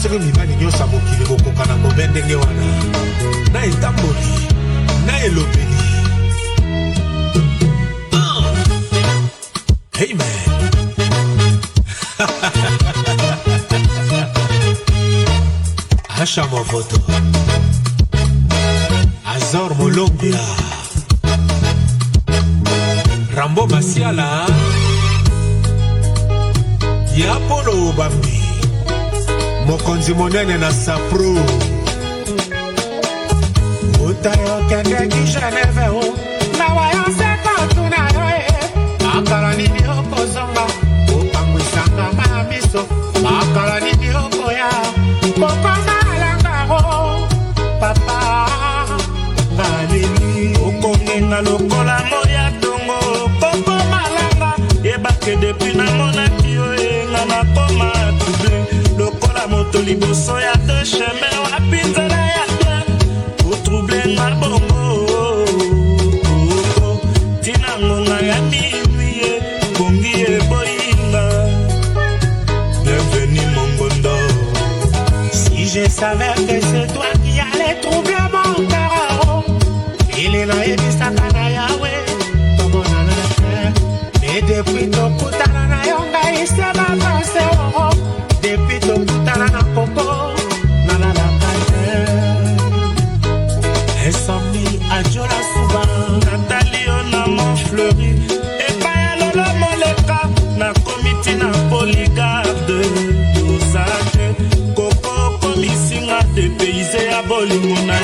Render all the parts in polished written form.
soki mibali nyonso mokili bokoka na kobendenge wana na etamboli na elobeli. Hey man. Asha Movoto Azor Molombia Rambo Masiala Yapolo Bambi Mokonzi monene na Sapro Utayo kende kisheneve o Na wayanse katuna yoe Akala nini oko zonga Upangwisanga mamiso Akala nini oko ya Kokona langaro Papa Ngalini Okongenga lokola moya tongo Koko malanga Yebake depuis na monaki yoe Ngana koma trouble Lokola moto liboso ya de chemin Wapinzela ya bien O trouble nga bongo Tina ngonga ya minuye Kongi e boinga Bienvenue mon gondo Si je savais que c'est toi qui allais troubler mon cœur Il est là et bisaka na Yahweh Comme on a le faire Et depuis ton kutana na yonga Il s'est ma pensée Depuis ton kutana na koko Na la la kate Insomnie adjola souvent Nathalie on a mon fleuri Et pas y'a lolo moleka Na komiti na polygarde Dosate Koko komisinga de payse ya bolingo na yo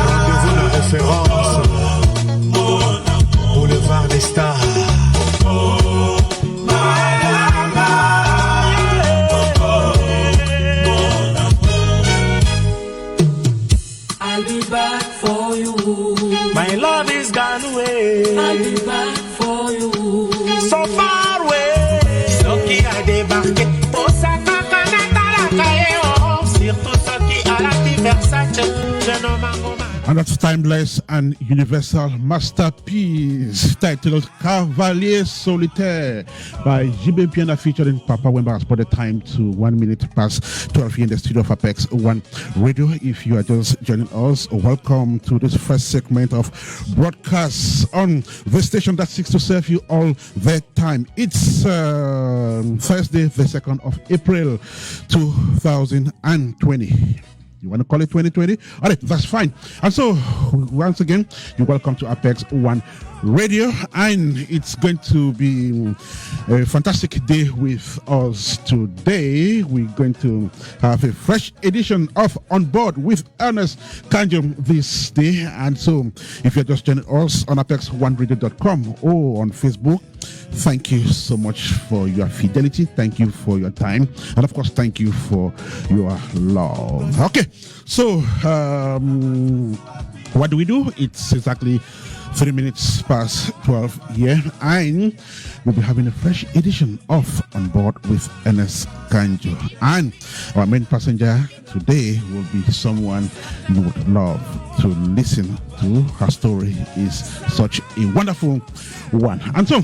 Rendez-vous la référence Boulevard des Stars I'll be back for you. My love is gone away I'll be back for you. So far away Ceux qui a débarqué Osaka, Kanata, la Kaeo Surtout ceux qui a la Versace Je nomme un moment And that's timeless and universal masterpiece titled Cavalier Solitaire by JB Piana featuring Papa Wemba has put the time to 1 minute past 12 here in the studio of APEX1 Radio. If you are just joining us, welcome to this first segment of broadcasts on the station that seeks to serve you all the time. It's Thursday, the 2nd of April, 2020. You want to call it 2020? All right, that's fine. And so, once again, you're welcome to APEX1 Radio, and it's going to be a fantastic day with us today. We're going to have a fresh edition of On Board with Ernest Kanjum this day. And so, if you're just joining us on APEX1Radio.com or on Facebook, thank you so much for your fidelity. Thank you for your time. And of course, thank you for your love. Okay, so what do we do? It's exactly 3 minutes past 12 here, and we'll be having a fresh edition of On Board with Ernest Kanjo. And our main passenger today will be someone you would love to listen to. Her story is such a wonderful one. And so,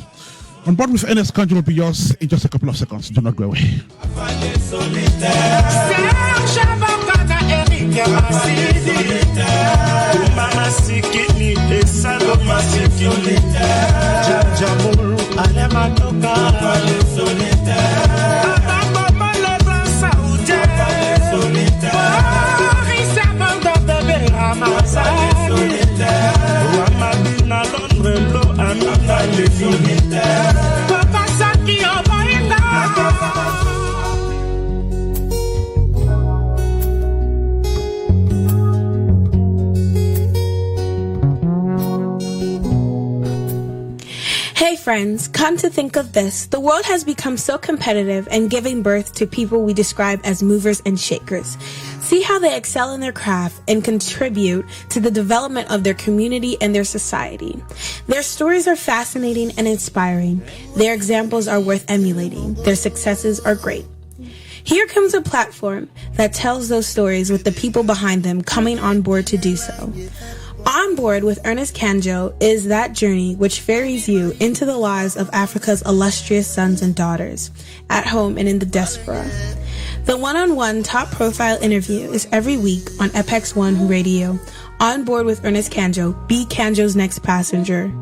On Board with Ernest Kanjo will be yours in just a couple of seconds. Do not go away. Hey friends, come to think of this, the world has become so competitive and giving birth to people we describe as movers and shakers. See how they excel in their craft and contribute to the development of their community and their society. Their stories are fascinating and inspiring. Their examples are worth emulating. Their successes are great. Here comes a platform that tells those stories with the people behind them coming on board to do so. On Board with Ernest Kanjo is that journey which ferries you into the lives of Africa's illustrious sons and daughters, at home and in the diaspora. The one-on-one top-profile interview is every week on APEX1 Radio. On Board with Ernest Kanjo, be Kanjo's next passenger.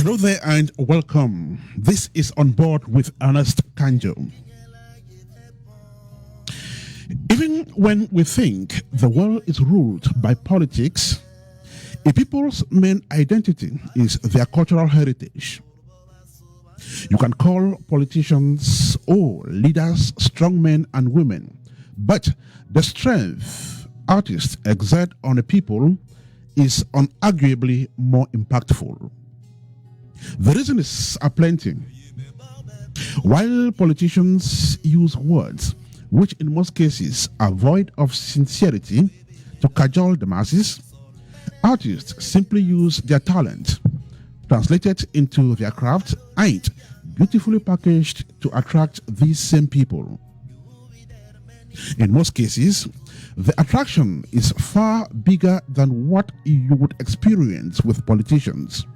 Hello there and welcome. This is On Board with Ernest Kanjo. Even when we think the world is ruled by politics, a people's main identity is their cultural heritage. You can call politicians or leaders strong men and women, but the strength artists exert on a people is unarguably more impactful. The reasons are plenty. While politicians use words which in most cases are void of sincerity to cajole the masses, artists simply use their talent, translated into their craft, and beautifully packaged to attract these same people. In most cases, the attraction is far bigger than what you would experience with politicians.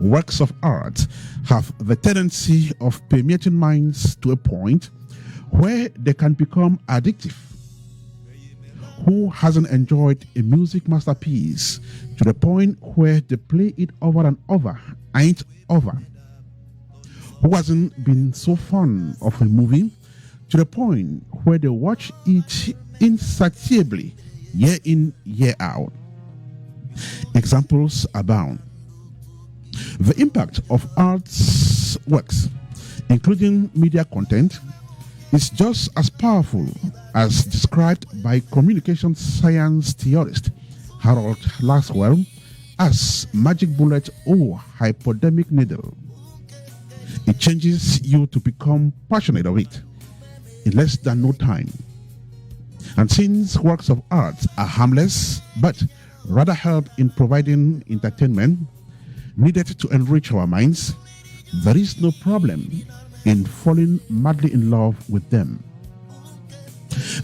Works of art have the tendency of permeating minds to a point where they can become addictive. Who hasn't enjoyed a music masterpiece to the point where they play it over and over and over? Who hasn't been so fond of a movie to the point where they watch it insatiably year in, year out? Examples abound. The impact of art's works, including media content, is just as powerful as described by communication science theorist Harold Laswell as magic bullet or hypodermic needle. It changes you to become passionate of it in less than no time. And since works of art are harmless but rather help in providing entertainment needed to enrich our minds, there is no problem in falling madly in love with them.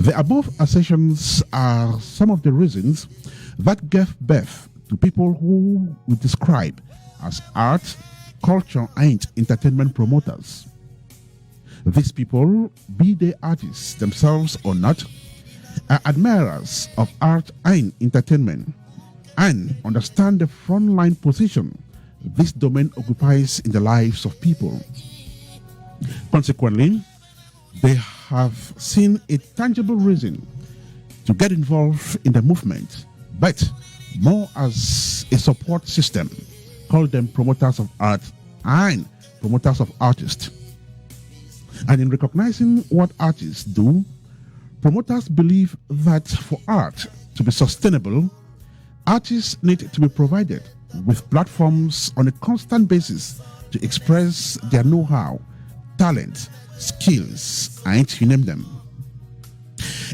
The above assertions are some of the reasons that gave birth to people who we describe as art, culture, and entertainment promoters. These people, be they artists themselves or not, are admirers of art and entertainment and understand the frontline position this domain occupies in the lives of people. Consequently, they have seen a tangible reason to get involved in the movement, but more as a support system. Call them promoters of art and promoters of artists. And in recognizing what artists do, promoters believe that for art to be sustainable, artists need to be provided with platforms on a constant basis to express their know-how, talent, skills, and you name them.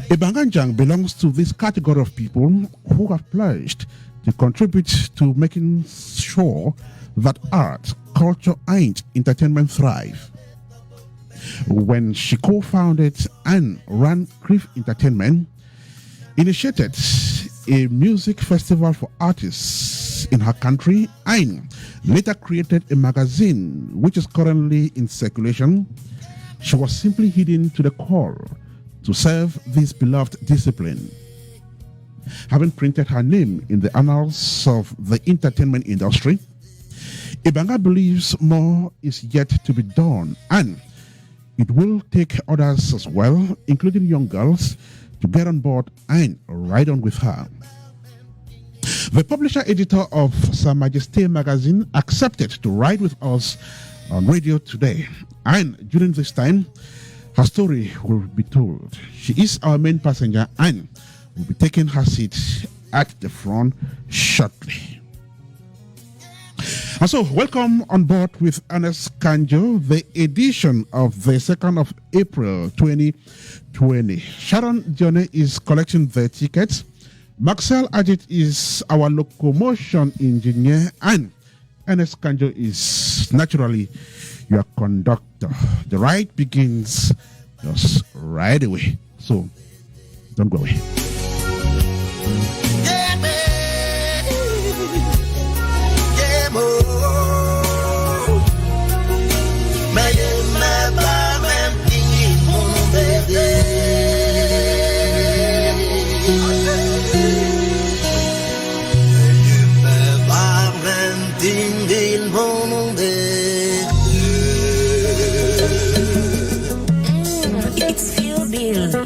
Ebangha Njang belongs to this category of people who have pledged to contribute to making sure that art, culture, and entertainment thrive. When she co-founded and ran Grief Entertainment, initiated a music festival for artists in her country, and later created a magazine which is currently in circulation, she was simply heeding to the call to serve this beloved discipline. Having printed her name in the annals of the entertainment industry, Ebangha believes more is yet to be done, and it will take others as well, including young girls, to get on board and ride on with her. The publisher-editor of Sa Majesté magazine accepted to ride with us on radio today, and during this time, her story will be told. She is our main passenger and will be taking her seat at the front shortly. And so, welcome on board with Ernest Kanjo, the edition of the 2nd of April 2020. Sharon Johnny is collecting the tickets. Maxwell Ajit is our locomotion engineer, and Ernest Kanjo is naturally your conductor. The ride begins just right away. So, don't go away. It's Feel Bill.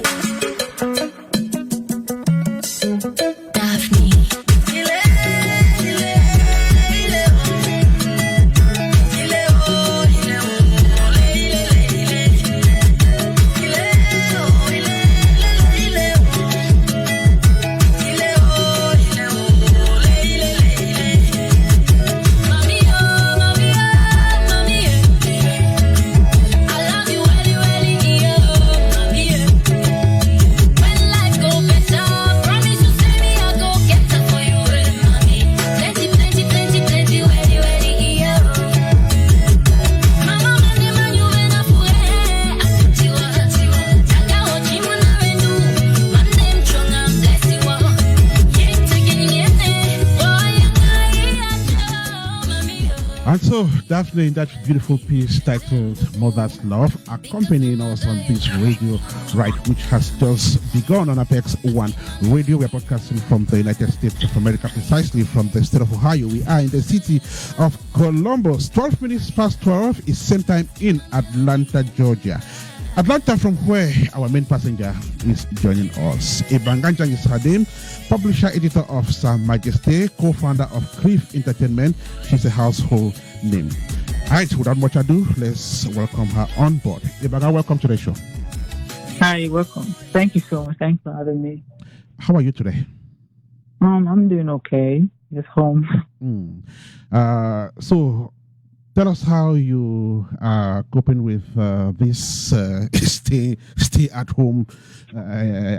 And so, Daphne, in that beautiful piece titled Mother's Love, accompanying us on this radio ride, which has just begun on APEX1 Radio. We are broadcasting from the United States of America, precisely from the state of Ohio. We are in the city of Columbus. 12 minutes past 12 is same time in Atlanta, Georgia. Atlanta, from where our main passenger is joining us. Ebangha Njang is her name, publisher, editor of Sa Majesté, co-founder of Grief Entertainment. She's a household name. All right, without much ado, let's welcome her on board. Ebangha, welcome to the show. Hi, welcome. Thank you so much. Thanks for having me. How are you today? I'm doing okay. Just home. So, tell us how you are coping with this stay at home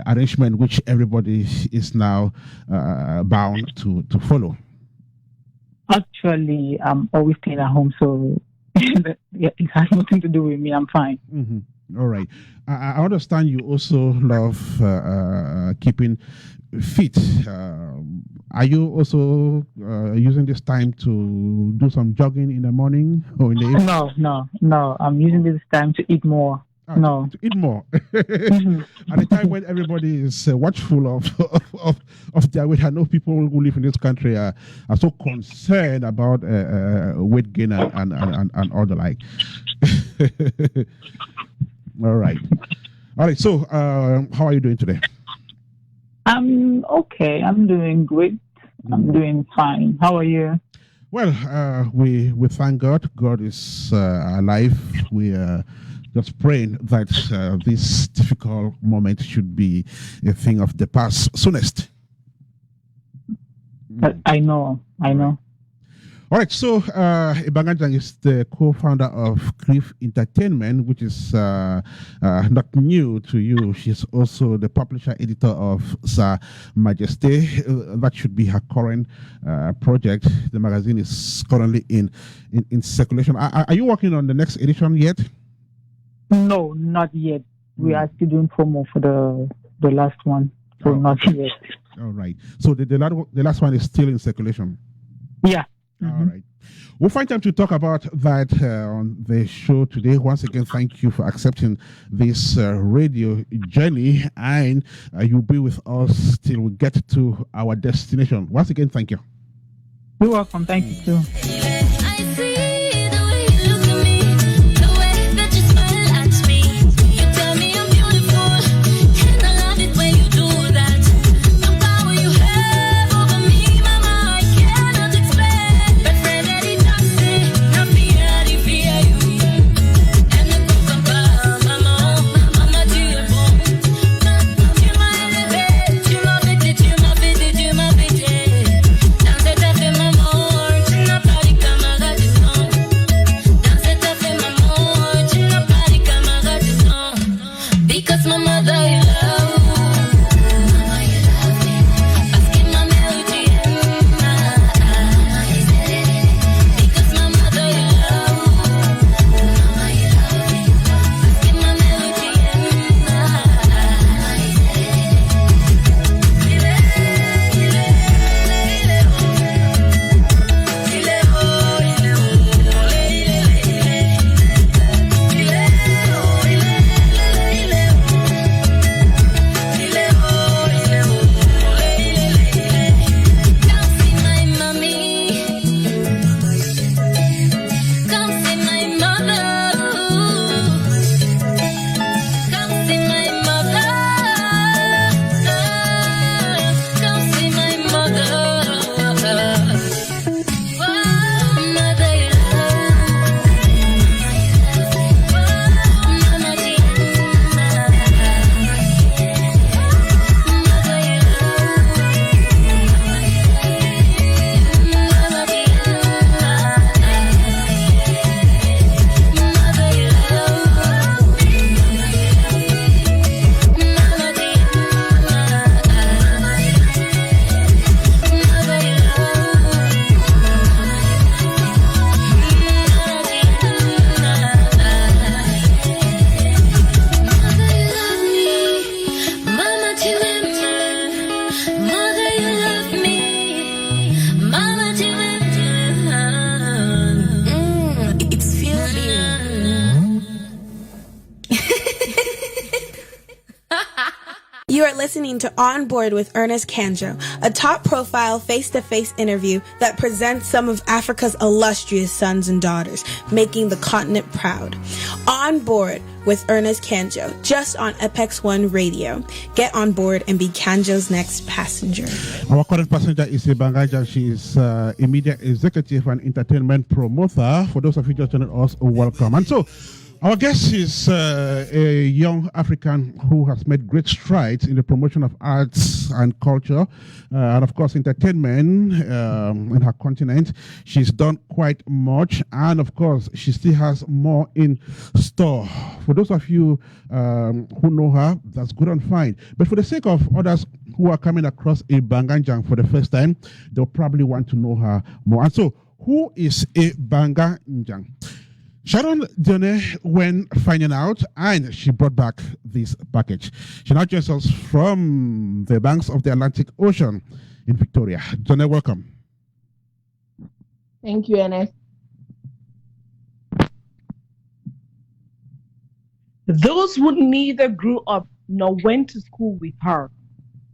arrangement, which everybody is now bound to follow. Actually, I'm always staying at home, so it has nothing to do with me. I'm fine. Mm-hmm. All right. I understand you also love keeping fit. Are you also using this time to do some jogging in the morning or in the evening? No. I'm using this time to eat more. To eat more. At a time when everybody is watchful of their weight. I know people who live in this country are so concerned about weight gain and all the like. All right. So, how are you doing today? I'm okay. I'm doing great. I'm doing fine. How are you? Well, we thank God. God is alive. We are just praying that this difficult moment should be a thing of the past soonest. I know. All right, so Ebangha Njang is the co-founder of Grief Entertainment, which is not new to you. She's also the publisher editor of Sa Majesté. That should be her current project. The magazine is currently in circulation. Are you working on the next edition yet? No, not yet. We are still doing promo for the last one, so not yet. All right. So the last one is still in circulation. Yeah. All right. We'll find time to talk about that on the show today. Once again, thank you for accepting this radio journey, and you'll be with us till we get to our destination. Once again, thank you. You're welcome. Thank you too. You are listening to On Board with Ernest Kanjo, a top-profile face-to-face interview that presents some of Africa's illustrious sons and daughters, making the continent proud. On Board with Ernest Kanjo, just on APEX1RADIO. Get on board and be Kanjo's next passenger. Our current passenger is Ebangha Njang. She is a media executive and entertainment promoter. For those of you just joining us, welcome. And so, our guest is a young African who has made great strides in the promotion of arts and culture, and of course entertainment in her continent. She's done quite much, and of course she still has more in store. For those of you who know her, that's good and fine. But for the sake of others who are coming across Ebangha Njang for the first time, they'll probably want to know her more. And so, who is Ebangha Njang? Sharon Dene when finding out, and she brought back this package. She now joins us from the banks of the Atlantic Ocean in Victoria. Dene, welcome. Thank you, Ernest. Those who neither grew up nor went to school with her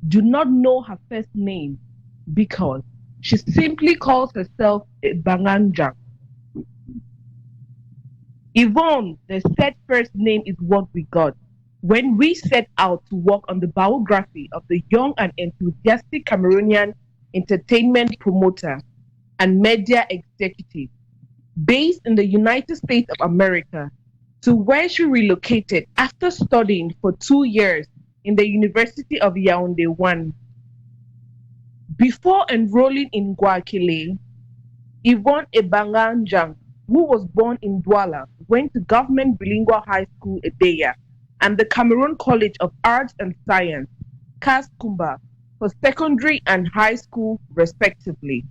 do not know her first name because she simply calls herself Ebangha Njang. Yvonne, the said first name, is what we got when we set out to work on the biography of the young and enthusiastic Cameroonian entertainment promoter and media executive based in the United States of America, to where she relocated after studying for 2 years in the University of Yaoundé 1. Before enrolling in Guayaquil, Yvonne Ebangha Njang, who was born in Douala, went to Government Bilingual High School Edeya and the Cameroon College of Arts and Science, CAS Kumba, for secondary and high school respectively.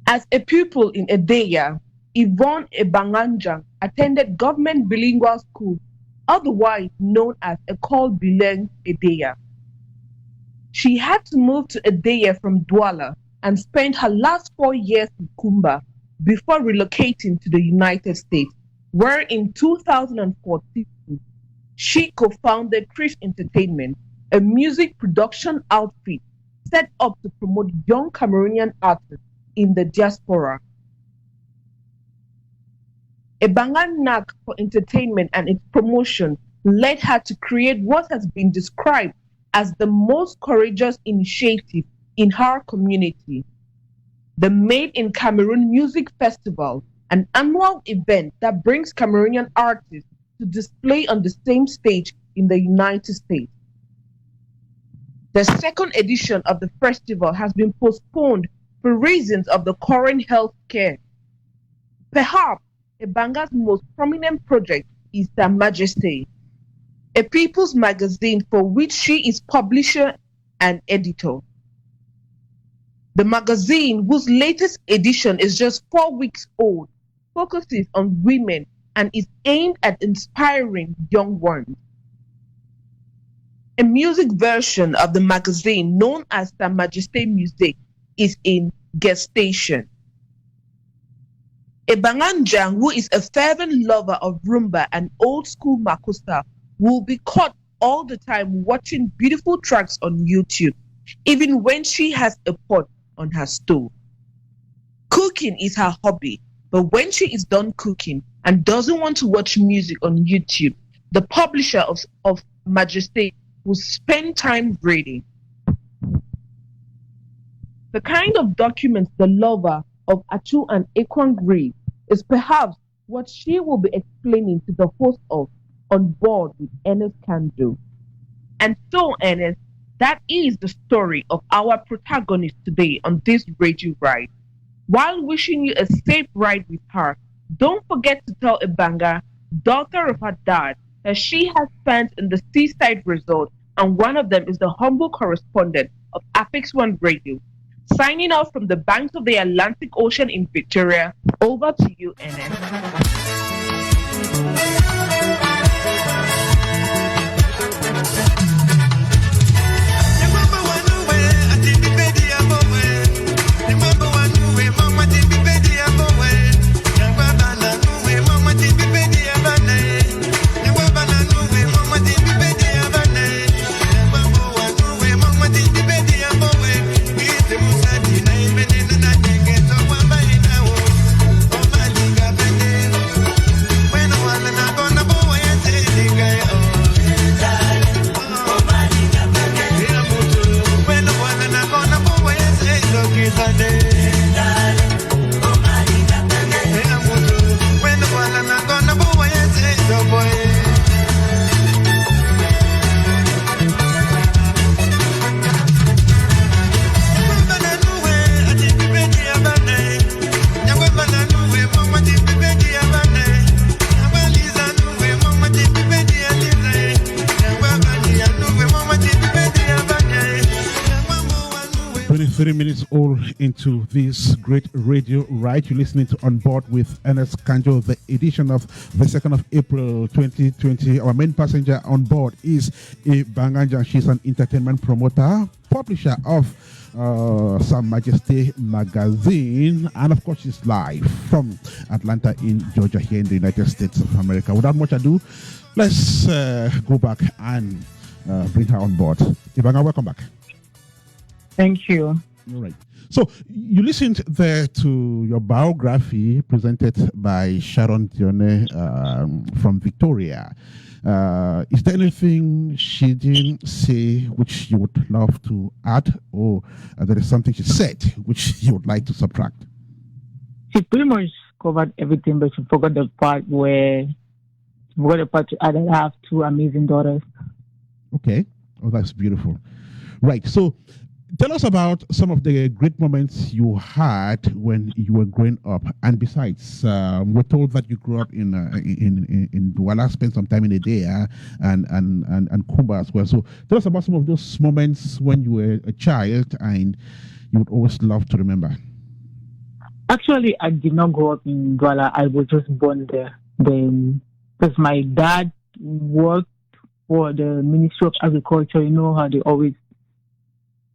As a pupil in Edeya, Yvonne Ebangha Njang attended Government Bilingual School, otherwise known as École Bilingue Edeya. She had to move to Edeya from Douala and spent her last 4 years in Kumba before relocating to the United States, where in 2014 she co-founded Krish Entertainment, a music production outfit set up to promote young Cameroonian artists in the diaspora. Ebangha's knack for entertainment and its promotion led her to create what has been described as the most courageous initiative in her community, the Made in Cameroon Music Festival, an annual event that brings Cameroonian artists to display on the same stage in the United States. The second edition of the festival has been postponed for reasons of the current health care. Perhaps Ebangha's most prominent project is Sa Majesté, a people's magazine for which she is publisher and editor. The magazine, whose latest edition is just 4 weeks old, focuses on women and is aimed at inspiring young ones. A music version of the magazine, known as Sa Majesté Music, is in gestation. Ebangha Njang, who is a fervent lover of rumba and old school makossa, will be caught all the time watching beautiful tracks on YouTube, even when she has a pot on her stove. Cooking is her hobby, but when she is done cooking and doesn't want to watch music on YouTube, the publisher of Majesté will spend time reading. The kind of documents the lover of Achu and Ekwang read is perhaps what she will be explaining to the host of On Board with Ernest Kanjo. And so, Ernest, that is the story of our protagonist today on this radio ride. While wishing you a safe ride with her, don't forget to tell Ebangha, daughter of her dad, that she has fans in the seaside resort, and one of them is the humble correspondent of APEX1RADIO. Signing off from the banks of the Atlantic Ocean in Victoria, over to you, Ernest. Minutes all into this great radio ride. You're listening to On Board with Ernest Kanjo, the edition of the 2nd of April 2020. Our main passenger on board is Ebangha Njang. She's an entertainment promoter, publisher of Sa Majesté magazine, and of course she's live from Atlanta in Georgia here in the United States of America. Without much ado, let's go back and bring her on board. Ebangha, welcome back. Thank you. All right. So you listened there to your biography presented by Sharon Dione from Victoria. Is there anything she didn't say which you would love to add, or there is something she said which you would like to subtract? She pretty much covered everything, but she forgot the part where I have 2 amazing daughters. Okay. Oh, that's beautiful. Right. So Tell us about some of the great moments you had when you were growing up. And besides, we're told that you grew up in Douala, spent some time in Edea and Kumba as well. So tell us about some of those moments when you were a child and you would always love to remember. Actually, I did not grow up in Douala. I was just born there. Then, because my dad worked for the Ministry of Agriculture. You know how they always,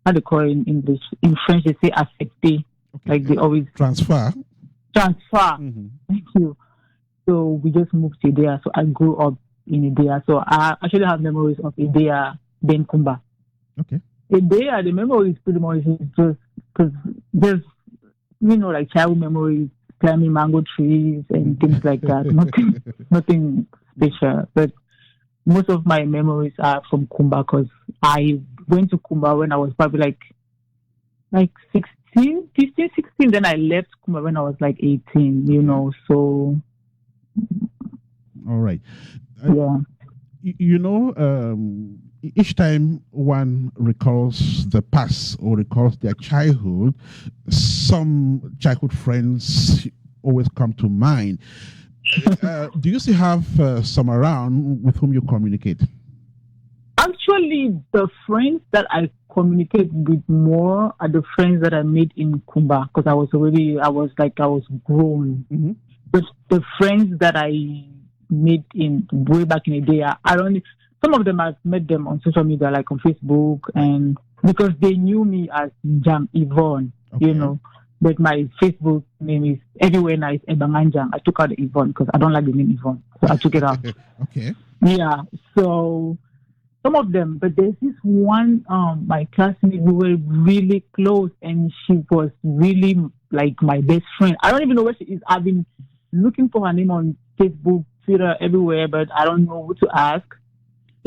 how they call it in English. In French, they say affecté. Okay. Like they always Transfer. Mm-hmm. Thank you. So we just moved to Idea. So I grew up in Idea. So I actually have memories of Idea, then Kumba. Okay. Idea, the memories pretty much is just because there's, like childhood memories, climbing mango trees and things like that. Nothing special. But most of my memories are from Kumba because I went to Kumba when I was probably like 15, 16. Then I left Kumba when I was like 18, so. All right. Yeah. Each time one recalls the past or recalls their childhood, some childhood friends always come to mind. Do you still have some around with whom you communicate? Actually, the friends that I communicate with more are the friends that I made in Kumba because I was grown. Mm-hmm. But the friends that I made in way back in the day, some of them I've met them on social media, like on Facebook, and because they knew me as Njang Yvonne, okay. But my Facebook name is everywhere now is Ebangha Njang. I took out the Yvonne because I don't like the name Yvonne, so I took it out. Okay. Yeah, so some of them, but there's this one, my classmate, we were really close, and she was really like my best friend. I don't even know where she is. I've been looking for her name on Facebook, Twitter, everywhere, but I don't know who to ask.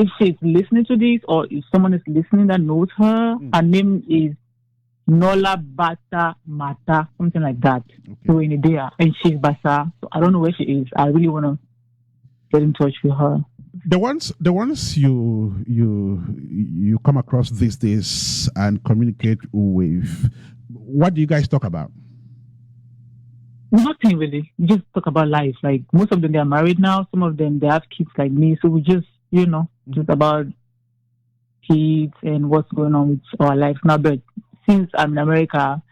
If she's listening to this or if someone is listening that knows her, her name is Nola Bata Mata, something like that. Okay. So in Idea, and she's Basa. So I don't know where she is. I really want to get in touch with her. The ones you come across these days and communicate with, what do you guys talk about? Nothing really. We just talk about life. Like most of them, they are married now. Some of them, they have kids like me. So we just, just about kids and what's going on with our life now. But since I'm in America,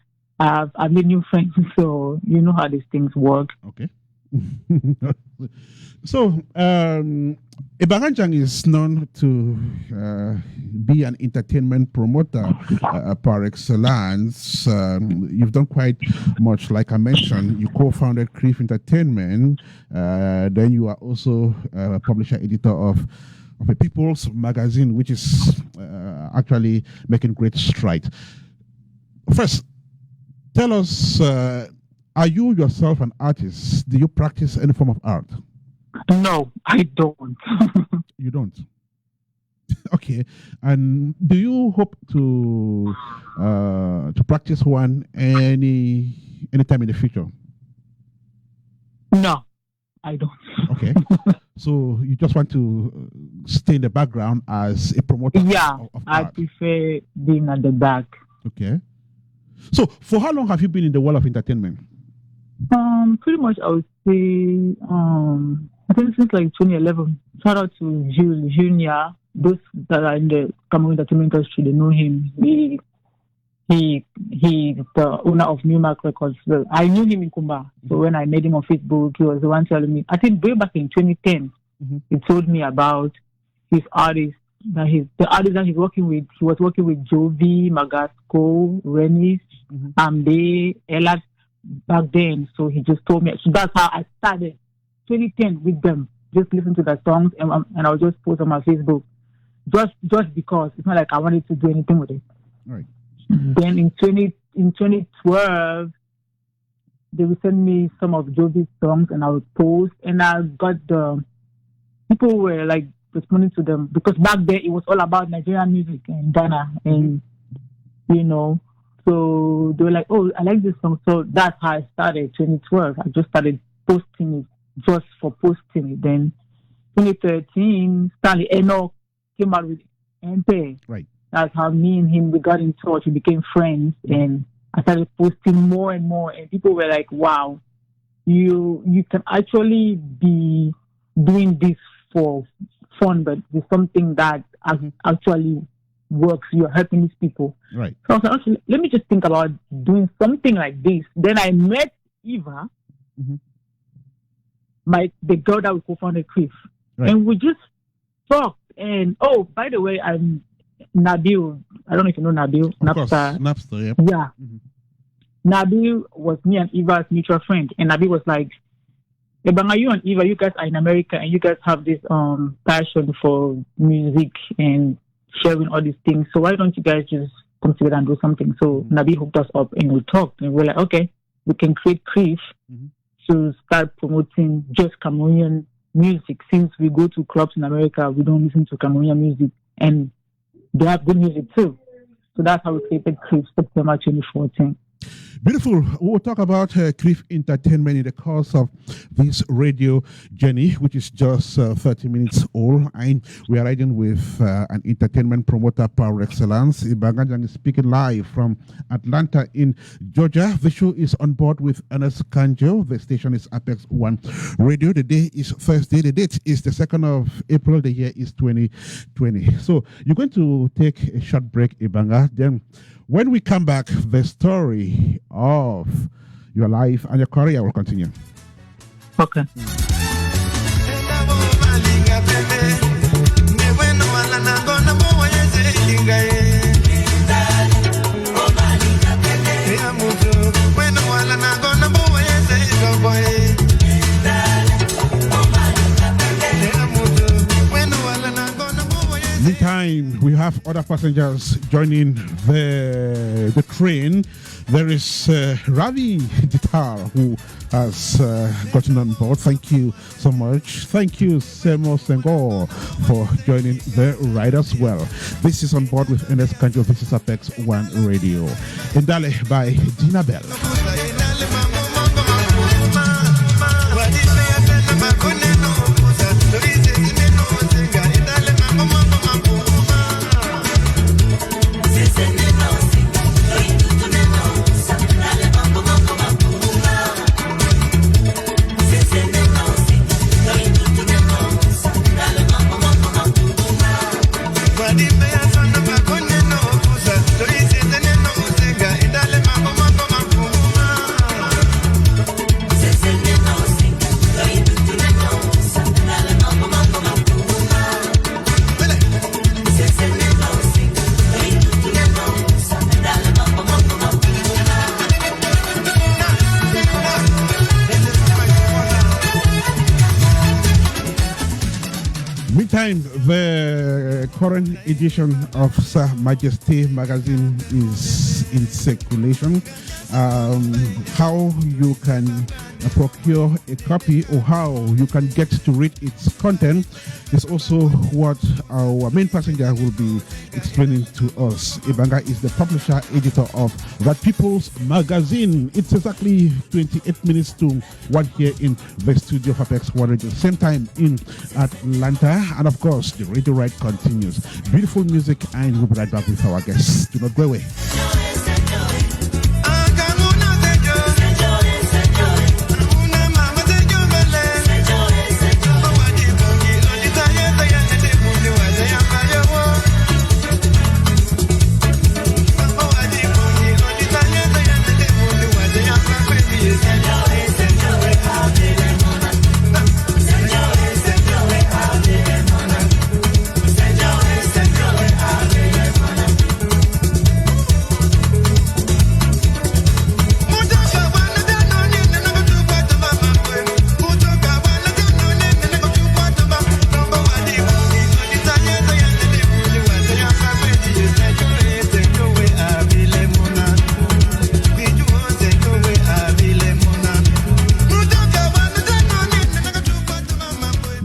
I've made new friends. So you know how these things work. Okay. So, Ebangha Njang is known to be an entertainment promoter par excellence. You've done quite much, like I mentioned. You co-founded Crif Entertainment. Then you are also a publisher editor of a People's Magazine, which is actually making great strides. First, tell us, are you yourself an artist? Do you practice any form of art? No, I don't. You don't? Okay. And do you hope to practice one anytime in the future? No, I don't. Okay. So you just want to stay in the background as a promoter of I art? prefer being at the back. Okay. So for how long have you been in the world of entertainment? Pretty much I would say I think since like 2011. Shout out to Jules Junior. Those that are in the Cameroon entertainment industry, they know him. He the owner of Newmark Records. Well, I knew him in Kumba. So when I met him on Facebook, he was the one telling me, I think way back in 2010, he told me about his artists, the artists that he's working with. He was working with Jovi, Magasco, Renis, Ambe, Ella back then. So he just told me. So that's how I started 2010 with them. Just listen to the songs and I'll just post on my Facebook. Just because it's not like I wanted to do anything with it. Right. Then in 2012, they would send me some of Jovi's songs and I would post, and I got the people were like responding to them because back then it was all about Nigerian music and Ghana, and so they were like, "Oh, I like this song." So that's how I started. 2012, I just started posting it just for posting it. Then 2013, Stanley Enoch came out with MP. Right. that's how me and him, we got in touch, we became friends, and I started posting more and more, and people were like, wow, you can actually be doing this for fun, but it's something that actually works. You're helping these people. Right. So I was like, actually, let me just think about doing something like this. Then I met Eva, the girl that we co-founded Cliff. Right. And we just talked. And, oh, by the way, I'm Nabil. I don't know if you know Nabil. Napster, yeah. Yeah. Nabil was me and Eva's mutual friend. And Nabil was like, Ebangha, you and Eva, you guys are in America and you guys have this passion for music and sharing all these things. So why don't you guys just come together and do something? So Nabil hooked us up and we talked. And we're like, okay, we can create Cliff to start promoting just Cameroonian music. Since we go to clubs in America, we don't listen to Cameroonian music. And they have good music too. So that's how we created Cliff, September 2014. Beautiful. We'll talk about Cliff Entertainment in the course of this radio journey, which is just 30 minutes old. And we are riding with an entertainment promoter par excellence. Ebangha Njang is speaking live from Atlanta in Georgia. The show is on board with Ernest Kanjo. The station is APEX1RADIO. The day is Thursday. The date is the 2nd of April. The year is 2020. So you're going to take a short break, Ebangha. Then when we come back, the story of your life and your career will continue. Okay. Meantime, we have other passengers joining the train. There is Ravi Ditar, who has gotten on board. Thank you so much. Thank you, Semo Senghor, for joining the ride as well. This is On Board with Ernest Kanjo. This is APEX1RADIO. Indale by Dina Bell. Meantime, the current edition of Sir Majesty magazine is in circulation. How you can procure a copy or how you can get to read its content is also what our main passenger will be explaining to us. Ebangha is the publisher editor of That People's Magazine. It's exactly 28 minutes to 1 here in the studio of APEX1RADIO. Same time in Atlanta. And of course, the radio ride continues. Beautiful music, and we'll be right back with our guests. Do not go away.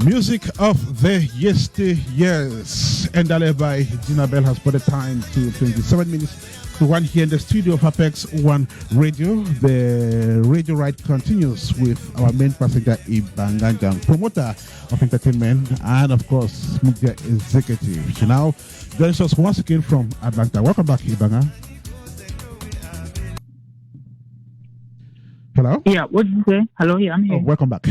Music of the yesteryears. Endale by Gina Bell has put the time to 27 minutes to 1 here in the studio of APEX1 Radio. The radio ride continues with our main passenger, Ebangha Njang, promoter of entertainment and, of course, media executive. She now joins us once again from Atlanta. Welcome back, Ebangha. Hello? Yeah, what did you say? Hello, yeah, I'm here. Oh, welcome back.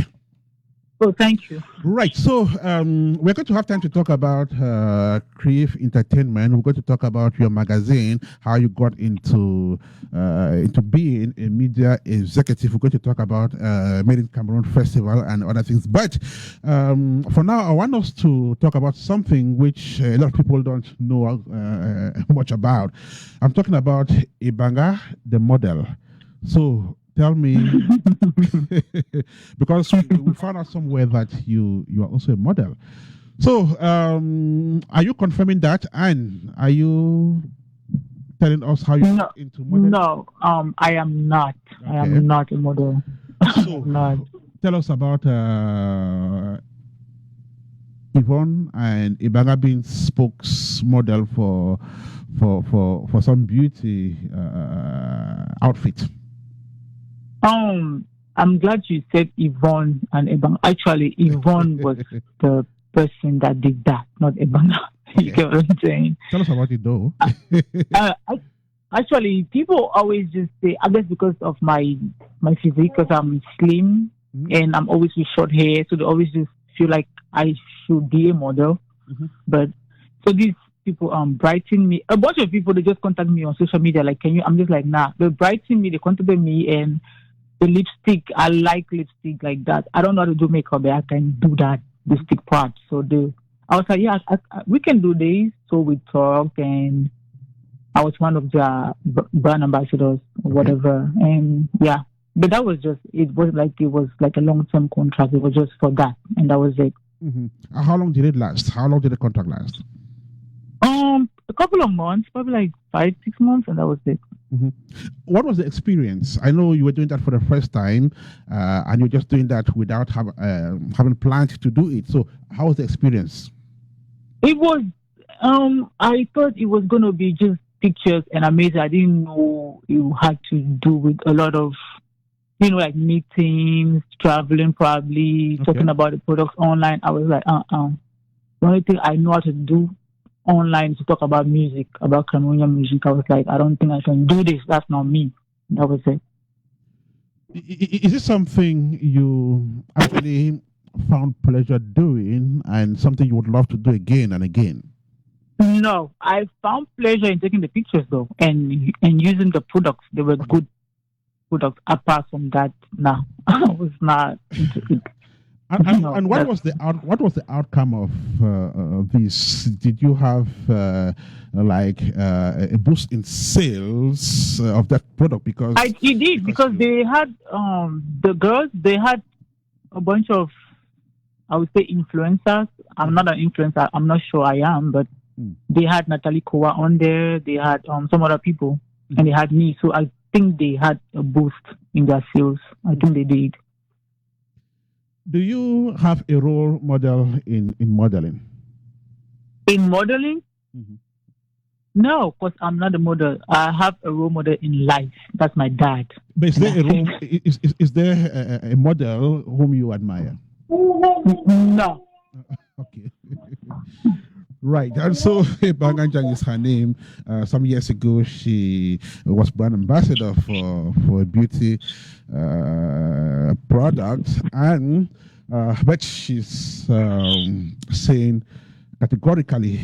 Oh, thank you. Right, so we're going to have time to talk about Crave Entertainment. We're going to talk about your magazine, how you got into being a media executive. We're going to talk about Made in Cameroon Festival and other things. But for now, I want us to talk about something which a lot of people don't know much about. I'm talking about Ebangha, the model. So tell me, because we found out somewhere that you are also a model. So, are you confirming that, and are you telling us how you got into modeling? No, I am not. Okay. I am not a model. So, tell us about Yvonne and Ebangha being spokesmodel for some beauty outfit. I'm glad you said Yvonne and Ebangha. Actually, Yvonne was the person that did that, not Ebangha. Okay. You get what I'm saying? Tell us about it, though. Actually, people always just say, I guess because of my physique, because I'm slim and I'm always with short hair, so they always just feel like I should be a model. But so these people brighten me. A bunch of people, they just contact me on social media, like, can you? I'm just like, nah. They brighten me. They contacted me, and the lipstick, I like lipstick like that. I don't know how to do makeup, but I can do that lipstick part. So I was like, yeah, we can do this. So we talked, and I was one of the brand ambassadors or whatever. And yeah, but that was just, it was like a long-term contract. It was just for that, and that was it. How long did it last? How long did the contract last? A couple of months, probably like 5-6 months, and that was it. What was the experience? I know you were doing that for the first time, and you're just doing that without having planned to do it. So, how was the experience? It was. I thought it was going to be just pictures and amazing. I didn't know you had to do with a lot of, like meetings, traveling, probably talking about the products online. I was like, The only thing I know how to do online to talk about music, about Cameroonian music, I was like, I don't think I can do this. That's not me. That was it. Is it something you actually found pleasure doing and something you would love to do again and again? No, I found pleasure in taking the pictures though, and using the products. They were good products. Apart from that, no, I was not into it. And what was the outcome of this? Did you have a boost in sales of that product? Because they had the girls. They had a bunch of, I would say, influencers. I'm not an influencer. I'm not sure I am, but they had Natalie Kowa on there. They had some other people, and they had me. So I think they had a boost in their sales. I think they did. Do you have a role model in modeling? In modeling? No, because I'm not a model. I have a role model in life. That's my dad. But is there a model whom you admire? No. Okay. Right, and so Ebangha Njang is her name. Some years ago, she was brand ambassador for a beauty product, and but she's saying categorically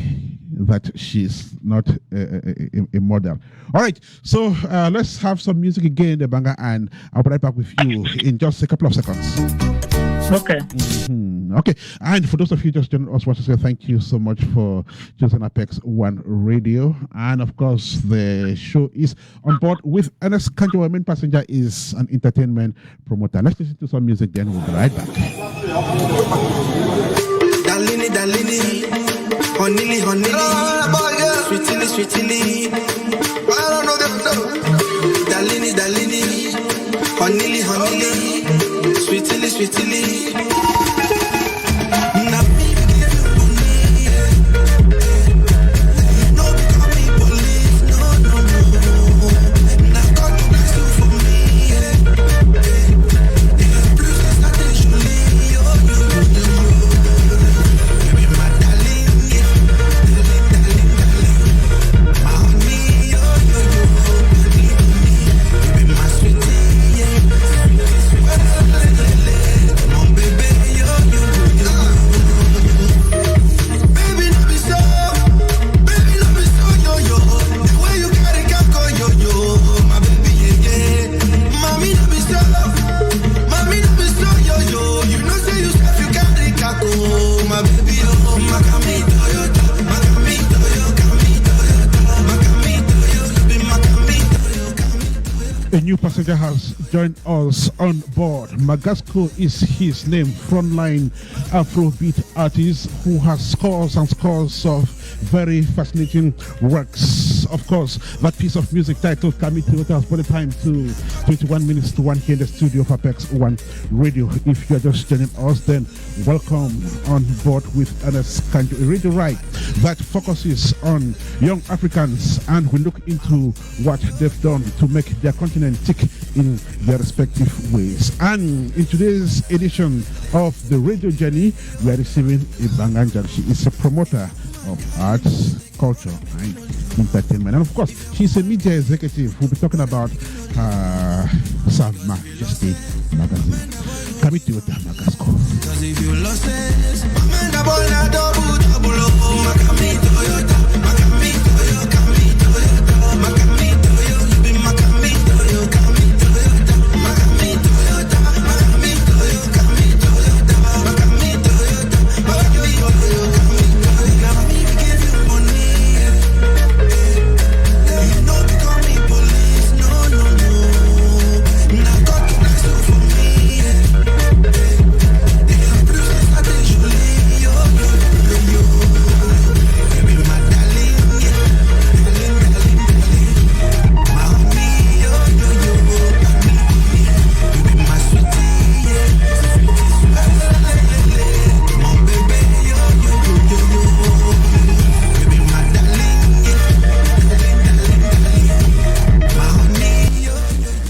that she's not a model. All right, so let's have some music again, Ebangha, and I'll be right back with you in just a couple of seconds. Okay. Okay. And for those of you just joining us, I want to say thank you so much for choosing APEX1 Radio. And of course, the show is on board with Ernest Kanjo. Our main passenger is an entertainment promoter. Let's listen to some music, then we'll be right back. Dalini, dalini, honey, honey, sweetly. I don't know them. Dalini, dalini, honey, sweetly. A new passenger has joined us on board. Magasco is his name, frontline Afrobeat artist who has scores and scores of very fascinating works. Of course, that piece of music titled Kami Toyota has brought the time to 21 minutes to 1 here in the studio of APEX One Radio. If you're just joining us, then welcome on board with Ernest Kanjo, a radio ride that focuses on young Africans, and we look into what they've done to make their continent tick in their respective ways. And in today's edition of the radio journey, we are receiving Ebangha Njang. She is a promoter of arts, culture, and entertainment. And of course, she's a media executive. We'll be talking about Sa Majesty magazine. Kami Toyota Magasco. Because if you lost it, double, Makami Toyota, Makami Toyota, Makami Toyota, Makami Toyota, you be Makami Toyota, Makami Toyota, Makami Toyota, Makami Toyota, Makami Toyota, Makami Toyota, Makami Toyota. Now me give you money, you know become me police, no. Now God bless you for me,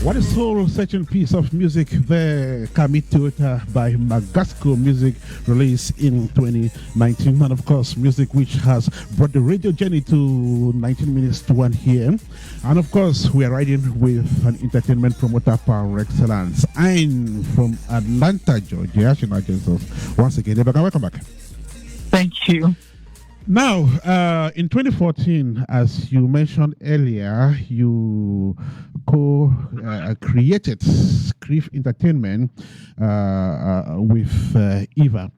What a soul-searching piece of music there, Kami Toyota by Magasco Music, released in 2019. And of course, music which has brought the radio journey to 19 minutes to 1 here. And of course, we are riding with an entertainment promoter par excellence. I'm from Atlanta, Georgia. She joins us once again. Ebangha, welcome back. Thank you. Now, in 2014, as you mentioned earlier, you co-created Criff Entertainment with Eva.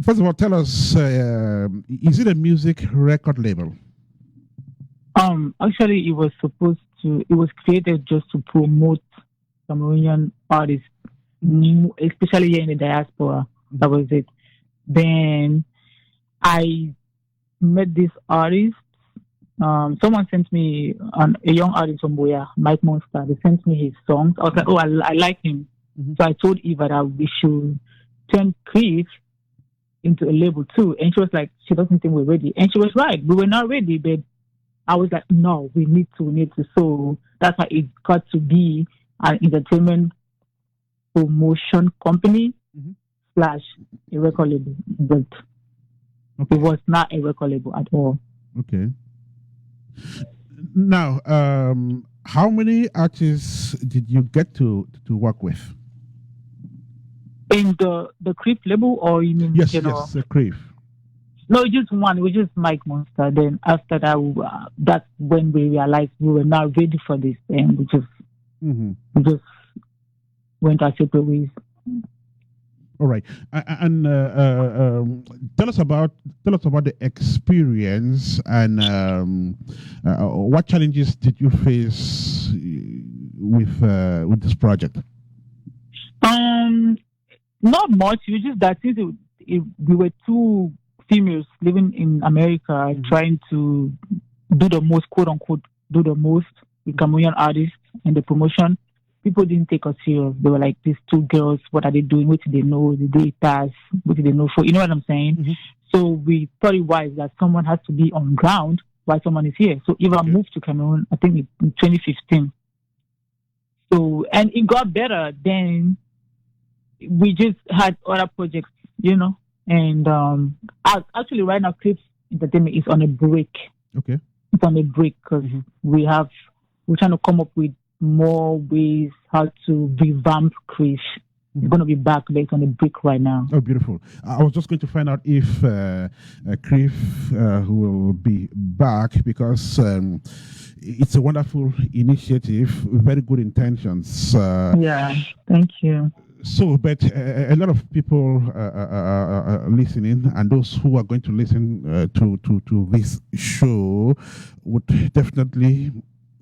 First of all, tell us, is it a music record label? Actually, it was created just to promote Cameroonian artists, especially here in the diaspora. That was it. Then I met this artist. Someone sent me a young artist from Boya, Mike Monster. They sent me his songs. I was like, oh, I like him. Mm-hmm. So I told Eva that we should turn Criff into a label too. And she was like, she doesn't think we're ready. And she was right. We were not ready, but I was like, no, we need to. So that's why it got to be an entertainment promotion company / a record label. But it was not a record label at all. Okay. Now, how many artists did you get to work with? In the Criff label, or you mean yes, Criff. No, just one. It was just Mike Monster. Then after that, that's when we realized we were not ready for this, and we just went our separate ways. All right, and tell us about the experience, and what challenges did you face with this project? Not much. It was just that since we were two females living in America, trying to do the most, quote unquote, do the most with Cameroonian artists and the promotion. People didn't take us serious. They were like, these two girls, what are they doing? What do they know? Did they pass? What do they know for? You know what I'm saying? So we thought it wise that someone has to be on ground while someone is here. So Eva moved to Cameroon, I think in 2015. So, and it got better. Then we just had other projects, and actually right now Criff Entertainment is on a break. Okay. It's on a break because we're trying to come up with more ways how to revamp Criff. It's going to be back based on a break right now. Oh, beautiful. I was just going to find out if Criff will be back, because it's a wonderful initiative, very good intentions. Yeah, thank you. So, but a lot of people listening, and those who are going to listen to this show, would definitely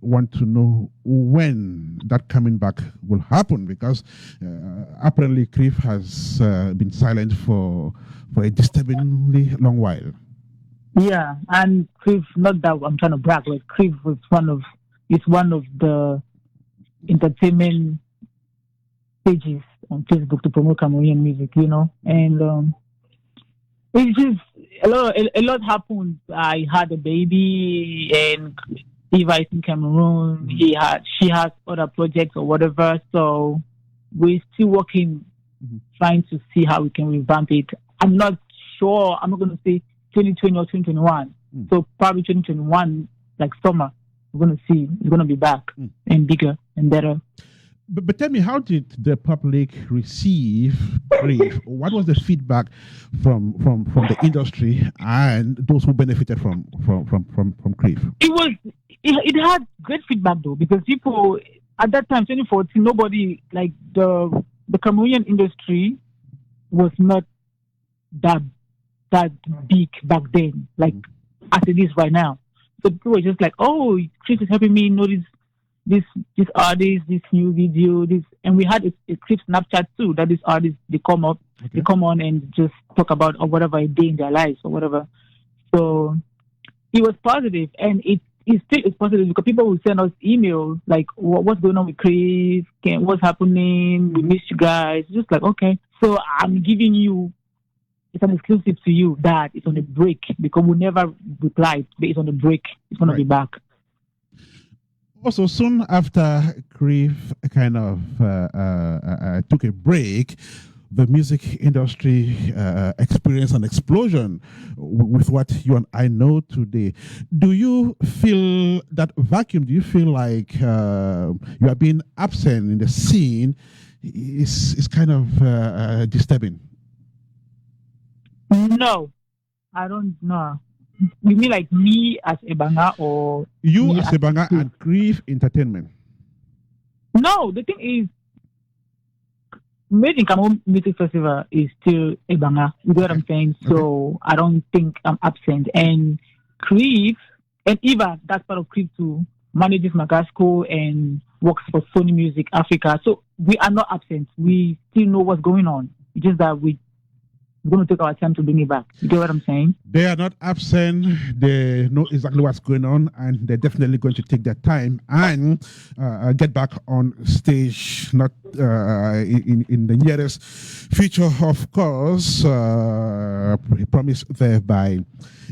want to know when that coming back will happen, because apparently Crif has been silent for a disturbingly long while. Yeah, and Crif, not that I'm trying to brag, but Crif was one of the entertainment pages on Facebook to promote Cameroonian music, and it's just a lot happened. I had a baby, and Eva is in Cameroon. She has other projects or whatever. So we're still working, trying to see how we can revamp it. I'm not sure. I'm not going to say 2020 or 2021. So probably 2021, like summer, we're going to see it's going to be back and bigger and better. But tell me, how did the public receive Crif? What was the feedback from the industry and those who benefited from Crif? It had great feedback though, because people at that time, 2014, nobody, like the Cameroonian industry was not that big back then, like as it is right now. So people were just like, "Oh, Crif is helping me know this artist, this new video, this," and we had a Crif Snapchat too, that these artists, they come on and just talk about or whatever a day in their lives or whatever. So it was positive, and it still is positive, because people will send us emails like, what's going on with Crif, what's happening, we miss you guys. Just like, okay, so I'm giving you, it's an exclusive to you that it's on a break, because we never replied, but it's on a break, it's going to be back. Also, soon after Crif kind of took a break, the music industry experienced an explosion with what you and I know today. Do you feel that vacuum? Do you feel like you are being absent in the scene is kind of disturbing? No, I don't know. You mean like me as Ebangha, or you as Ebangha and Crif Entertainment? No, the thing is, Made in Cameroon Music Festival is still Ebangha. You know what I'm saying? So I don't think I'm absent. And Crif and Eva, that's part of Crif too, manages Magasco and works for Sony Music Africa. So we are not absent. We still know what's going on. It's just that we're going to take our time to bring it back. You get what I'm saying? They are not absent. They know exactly what's going on, and they're definitely going to take their time and get back on stage, not in the nearest future, of course. Promised there by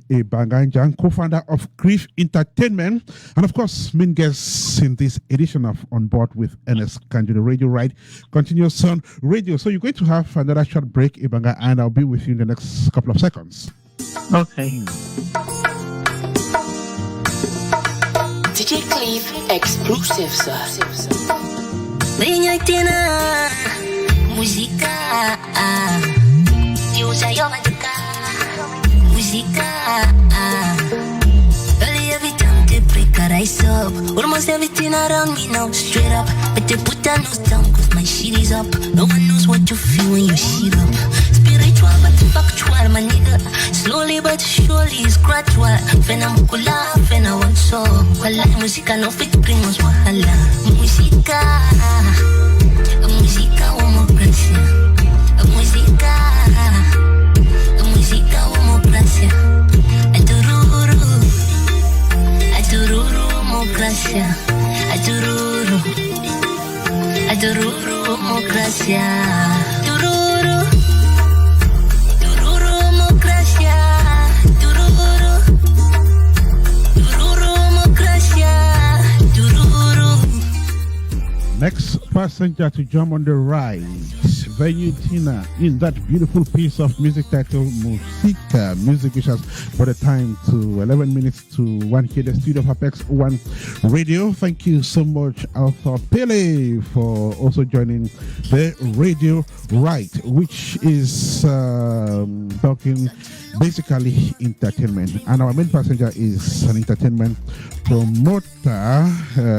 Ebangha Njang, co-founder of Crif Entertainment, and of course, main guests in this edition of On Board with Ernest Kanji, the radio ride continues on radio. So you're going to have another short break, Ebangha, and I'll be with you in the next couple of seconds. Okay. DJ Crif exclusive, sir. Música, early every time they break our ice up. Almost everything around me now straight up, but they put their nose down cause my shit is up. No one knows what you feel when you shit up. Spiritual but factual, my nigga. Slowly but surely it's gradual. Fena mukula, fena one so. Wala musica no fit bring us wahala. Musica, musica one more gracia. Musica, musica one more gracia. Adururu mo gracia. Adururu mo gracia. Dururu mo gracia. Dururu mo gracia. Dururu. Next passenger to jump on the ride, Venue Tina, in that beautiful piece of music titled Musica, music which has brought the time to 11 minutes to 1 here, the studio of APEX1 Radio. Thank you so much, Alpha Pele, for also joining the radio ride, which is talking basically entertainment. And our main passenger is an entertainment promoter.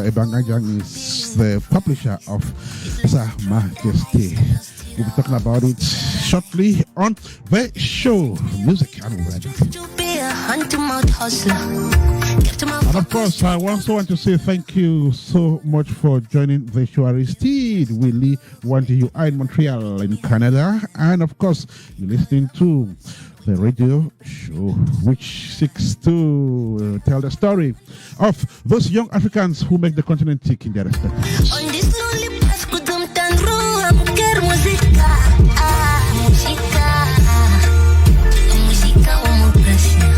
Ebangha Njang is the publisher of Sa Majesty. We'll be talking about it shortly on the show. Music and Radical. hand-to-mouth hustler. Kept to my And of course, I also want to say thank you so much for joining the show. Aristide Willie wanting you are in Montreal, in Canada. And of course, you're listening to the radio show which seeks to tell the story of those young Africans who make the continent tick in their respective ways. On this lonely path, kudum tandru, amuker muzika, muzika, muzika umokrasia,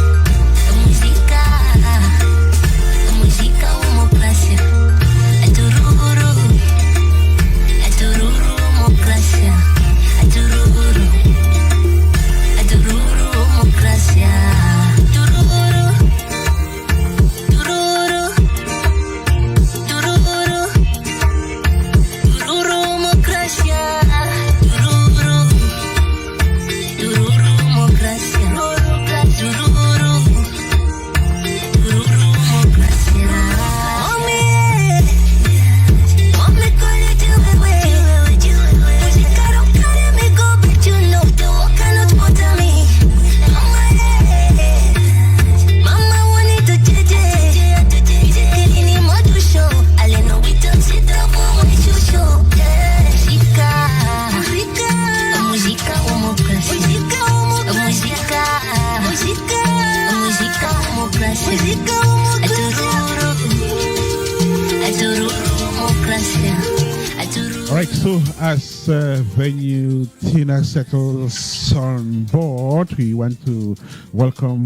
muzika, muzika umokrasia, atururu, atururu umokrasia, atururu, atururu umokrasia, tururu, tururu, tururu. Tururumokrasia, tururu, tururumokrasia, tururu, tururumokrasia. Mommy, call it you, musica don't carry me go, but you know the work cannot bother me. Mama wanted to judge, killing him what to show. I know we don't sit down for what you show. Música, música, música, democracia. Música, música, música, música, democracia. Música, democracia. All right, so as venue Tina settles on board, we want to welcome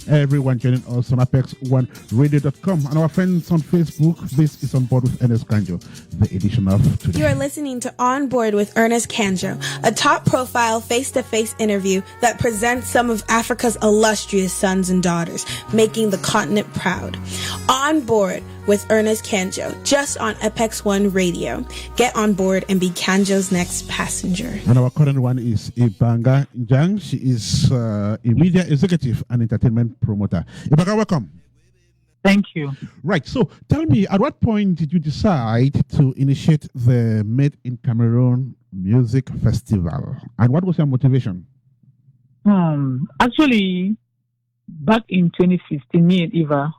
everyone joining us on APEX1RADIO.com and our friends on Facebook. This is On Board with Ernest Kanjo, the edition of today. You are listening to On Board with Ernest Kanjo, a top-profile face-to-face interview that presents some of Africa's illustrious sons and daughters, making the continent proud. On Board with Ernest Kanjo, just on APEX1 Radio. Get on board and be Kanjo's next passenger. And our current one is Ebangha Njang. She is a media executive and entertainment promoter. Ebangha, welcome. Thank you. Right, so tell me, at what point did you decide to initiate the Made in Cameroon Music Festival? And what was your motivation? Actually, back in 2015, me and Eva,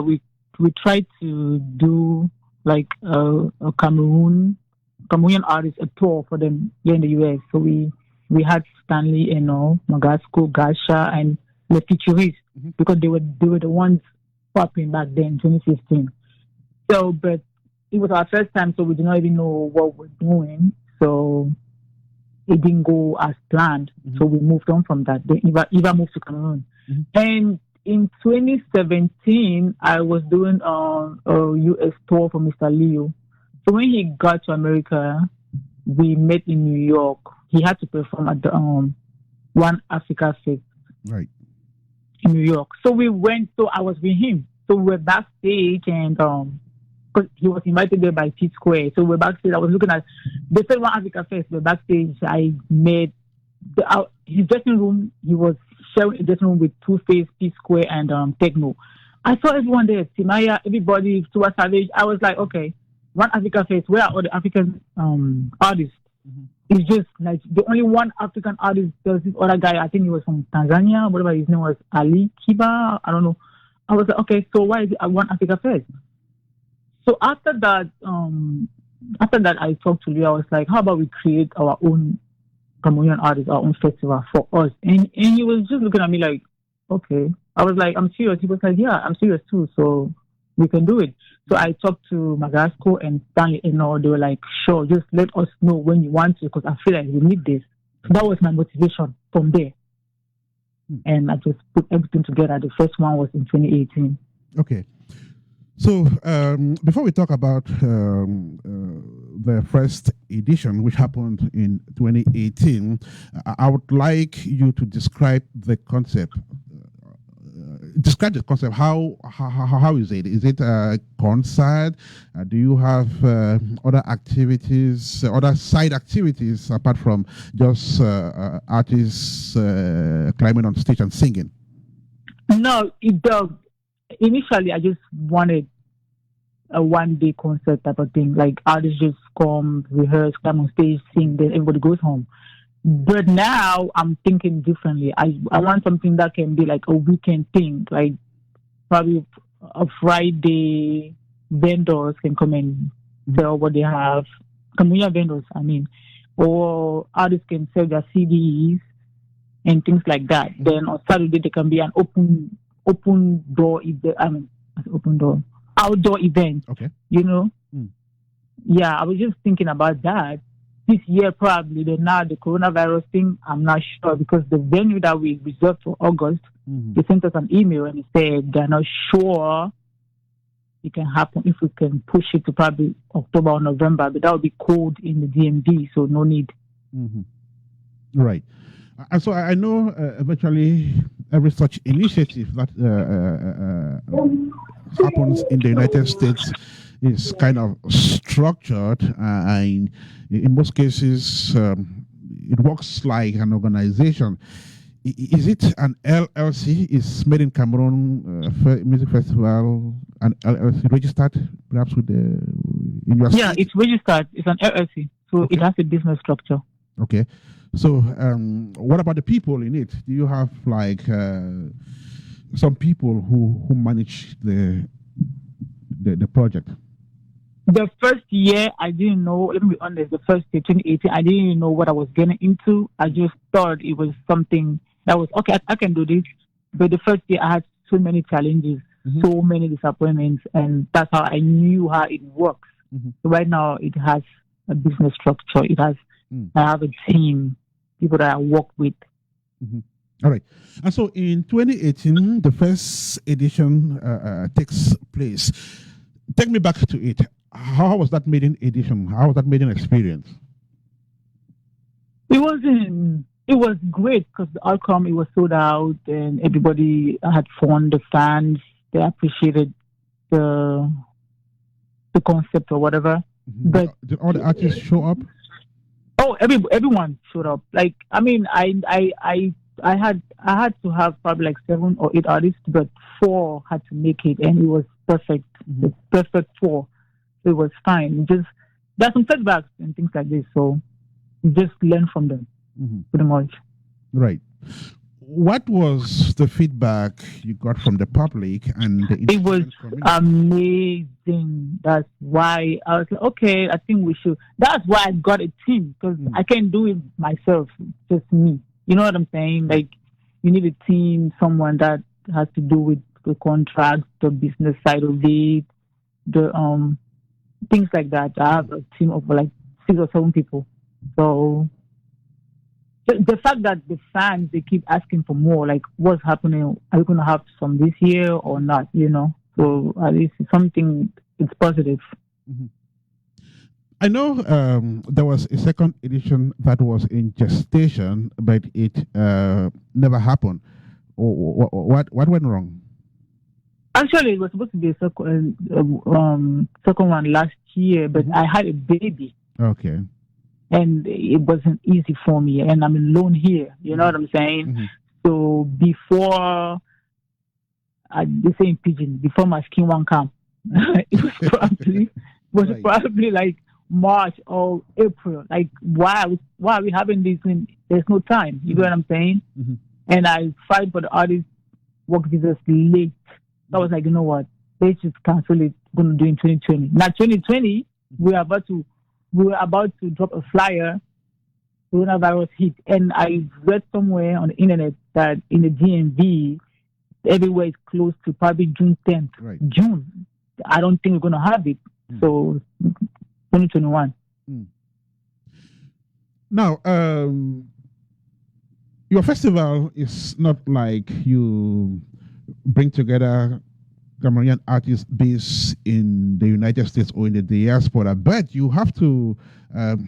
we tried to do like a Cameroonian artist, a tour for them here in the US. So we had Stanley, Magasco, Gasha, and the Futuristes, because they were the ones popping back then in 2015. So, but it was our first time, so we did not even know what we're doing. So it didn't go as planned. So we moved on from that. Then Eva moved to Cameroon. And in 2017, I was doing a US tour for Mr. Leo. So when he got to America, we met in New York. He had to perform at the One Africa Fest, right, in New York. So we went. So I was with him. So we were backstage, and because he was invited there by T Square. So we're backstage. I was looking at the first One Africa Fest. We're backstage. I made his dressing room. He was sharing a dressing room with Two-Face, P Square, and Techno. I saw everyone there. Timaya, everybody, Stuart Savage. I was like, okay, One Africa Fest. Where are all the African artists? It's just like the only one African artist. There was this other guy. I think he was from Tanzania. Whatever his name was, Ali Kiba. I don't know. I was like, okay, so why is it One Africa Fest? So after that, I talked to Leo. I was like, how about we create our own Cameroonian artists, our own festival for us? And he was just looking at me like, okay. I was like, I'm serious. He was like, yeah, I'm serious too. So we can do it. So I talked to Magasco and Stanley, and they were like, sure, just let us know when you want to, because I feel like we need this. So that was my motivation from there. And I just put everything together. The first one was in 2018. Okay. So before we talk about the first edition, which happened in 2018, I would like you to describe the concept. Describe the concept. How is it? Is it a concert? Do you have other activities, other side activities apart from just artists climbing on stage and singing? No, it does. Initially, I just wanted a one-day concert type of thing. Like artists just come, rehearse, come on stage, sing, then everybody goes home. But now I'm thinking differently. I want something that can be like a weekend thing, like probably a Friday vendors can come and sell what they have. Community vendors, I mean, or artists can sell their CDs and things like that. Then on Saturday there can be an open door event. I mean, open door outdoor event. Okay. You know. Yeah, I was just thinking about that. This year, probably, now the coronavirus thing, I'm not sure because the venue that we reserved for August, they sent us an email and they said they're not sure it can happen if we can push it to probably October or November, but that would be cold in the DMV, so no need. Right. And so I know eventually every such initiative that happens in the United States is kind of structured, and in most cases, it works like an organization. Is it an LLC? Is Made in Cameroon Music Festival an LLC registered, perhaps with the in your Yeah, state? it's registered. It's an LLC, so it has a business structure. Okay. So, what about the people in it? Do you have like some people who manage the project? The first year, I didn't know, let me be honest, the first year, 2018, I didn't even know what I was getting into. I just thought it was something that was, okay, I can do this. But the first year, I had so many challenges, so many disappointments, and that's how I knew how it works. So right now, it has a business structure. It has, I have a team, people that I work with. All right. And so in 2018, the first edition takes place. Take me back to it. How was that maiden edition? How was that maiden experience? It was great because the outcome, it was sold out and everybody had fun. The fans, they appreciated the concept or whatever. But did all the artists show up? Oh, everyone showed up. Like, I mean, I had to have probably like 7 or 8 artists, but 4 had to make it, and it was perfect. The perfect 4. It was fine. Just there's some setbacks and things like this, so you just learn from them, pretty much. Right. What was the feedback you got from the public and the It was community? amazing. That's why I was like, okay, I think we should. That's why I got a team, because I can't do it myself, just me. You know what I'm saying? Like, you need a team, someone that has to do with the contract, the business side of it, the things like that. I have a team of like 6 or 7 people. So the fact that the fans, they keep asking for more, like, what's happening? Are we going to have some this year or not? You know, so at least it's something. It's positive. I know there was a second edition that was in gestation, but it never happened. What went wrong? Actually, it was supposed to be a second one last year, but I had a baby. Okay. And it wasn't easy for me, and I'm alone here. You know what I'm saying? So before, they say in pidgin, before my skin won't come, it was probably like March or April. Like, why are we having this when there's no time? You know what I'm saying? And I filed for the artist work visas late. I was like, you know what? Let's just cancel it. We're going to do it in 2020. Now, 2020, we were about to drop a flyer. Coronavirus hit, and I read somewhere on the internet that in the DMV, everywhere is closed to probably June 10th. Right. June. I don't think we're going to have it. So 2021. Now, your festival is not like you bring together Cameroonian artists based in the United States or in the diaspora, but you have to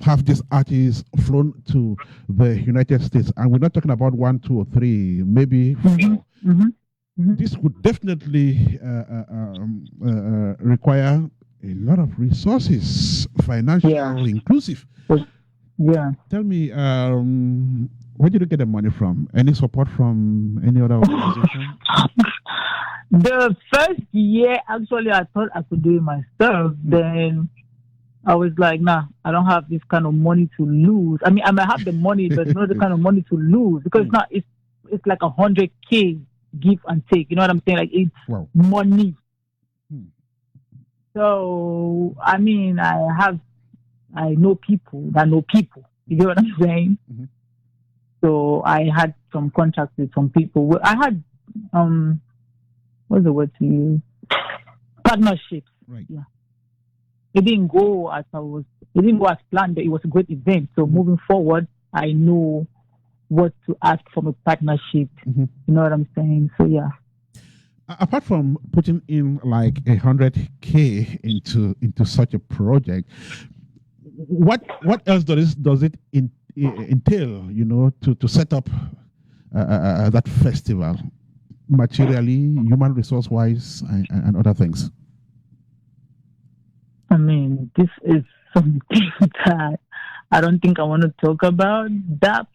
have these artists flown to the United States. And we're not talking about 1, 2, or 3, maybe 4. This would definitely require a lot of resources, financial, inclusive. Yeah. Tell me, where did you get the money from? Any support from any other organization? The first year, actually, I thought I could do it myself. Then I was like, nah, I don't have this kind of money to lose. I mean, I might have the money, but not the kind of money to lose because it's like 100K give and take. You know what I'm saying? Like it's money. So I mean, I know people that know people. You get what I'm saying? Mm-hmm. So I had some contacts with some people. I had what's the word to use? Partnerships. Right. Yeah. It didn't go as planned, but it was a great event. So moving forward, I know what to ask from a partnership. Mm-hmm. You know what I'm saying? So yeah. Apart from putting in like 100K into such a project, what else does it entail? You know, to set up that festival, materially, human resource wise, and other things. I mean, this is something that I don't think I want to talk about that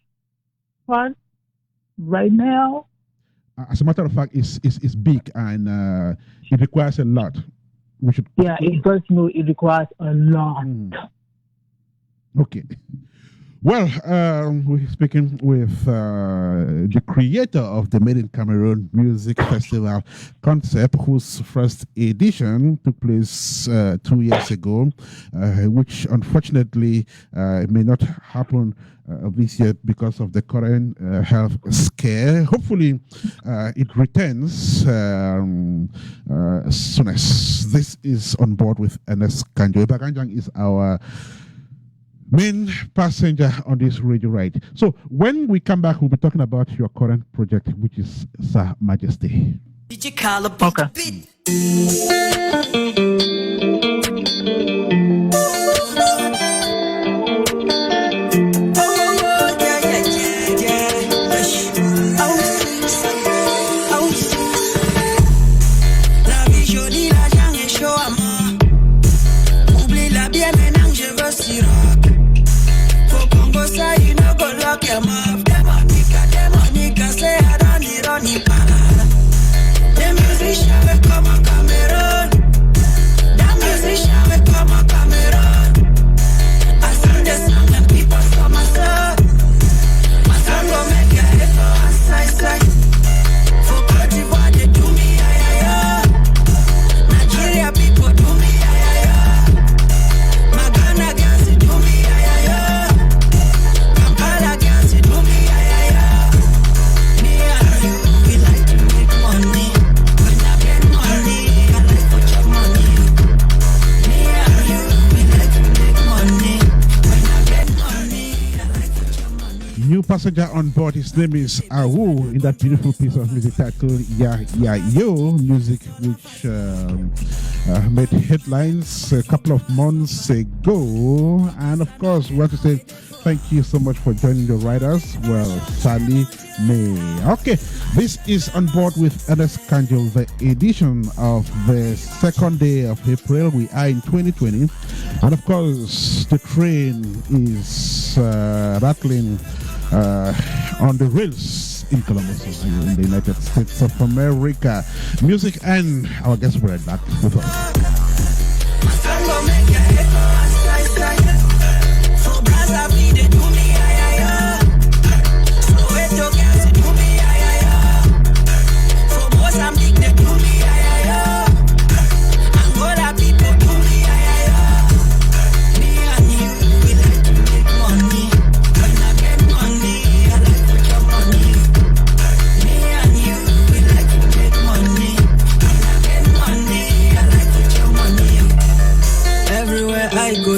part right now. As a matter of fact, it's big and it requires a lot. It does know it requires a lot. Okay. Well, we're speaking with the creator of the Made in Cameroon Music Festival concept, whose first edition took place 2 years ago, which unfortunately may not happen this year because of the current health scare. Hopefully, it returns soonest. This is On Board with Ernest Kanjo. Ebangha Njang is our main passenger on this radio ride. So when we come back, we'll be talking about your current project, which is Sir Majesty. Okay. Passenger on board, his name is Awu, in that beautiful piece of music titled Ya Ya Yo, music which made headlines a couple of months ago. And of course, we want to say thank you so much for joining the riders. Well, Sally May. Okay, this is On Board with Ernest Kanjo, the edition of the second day of April. We are in 2020. And of course, the train is rattling on the rails in Columbus, in the United States of America. Music, and our guest will be right back with us.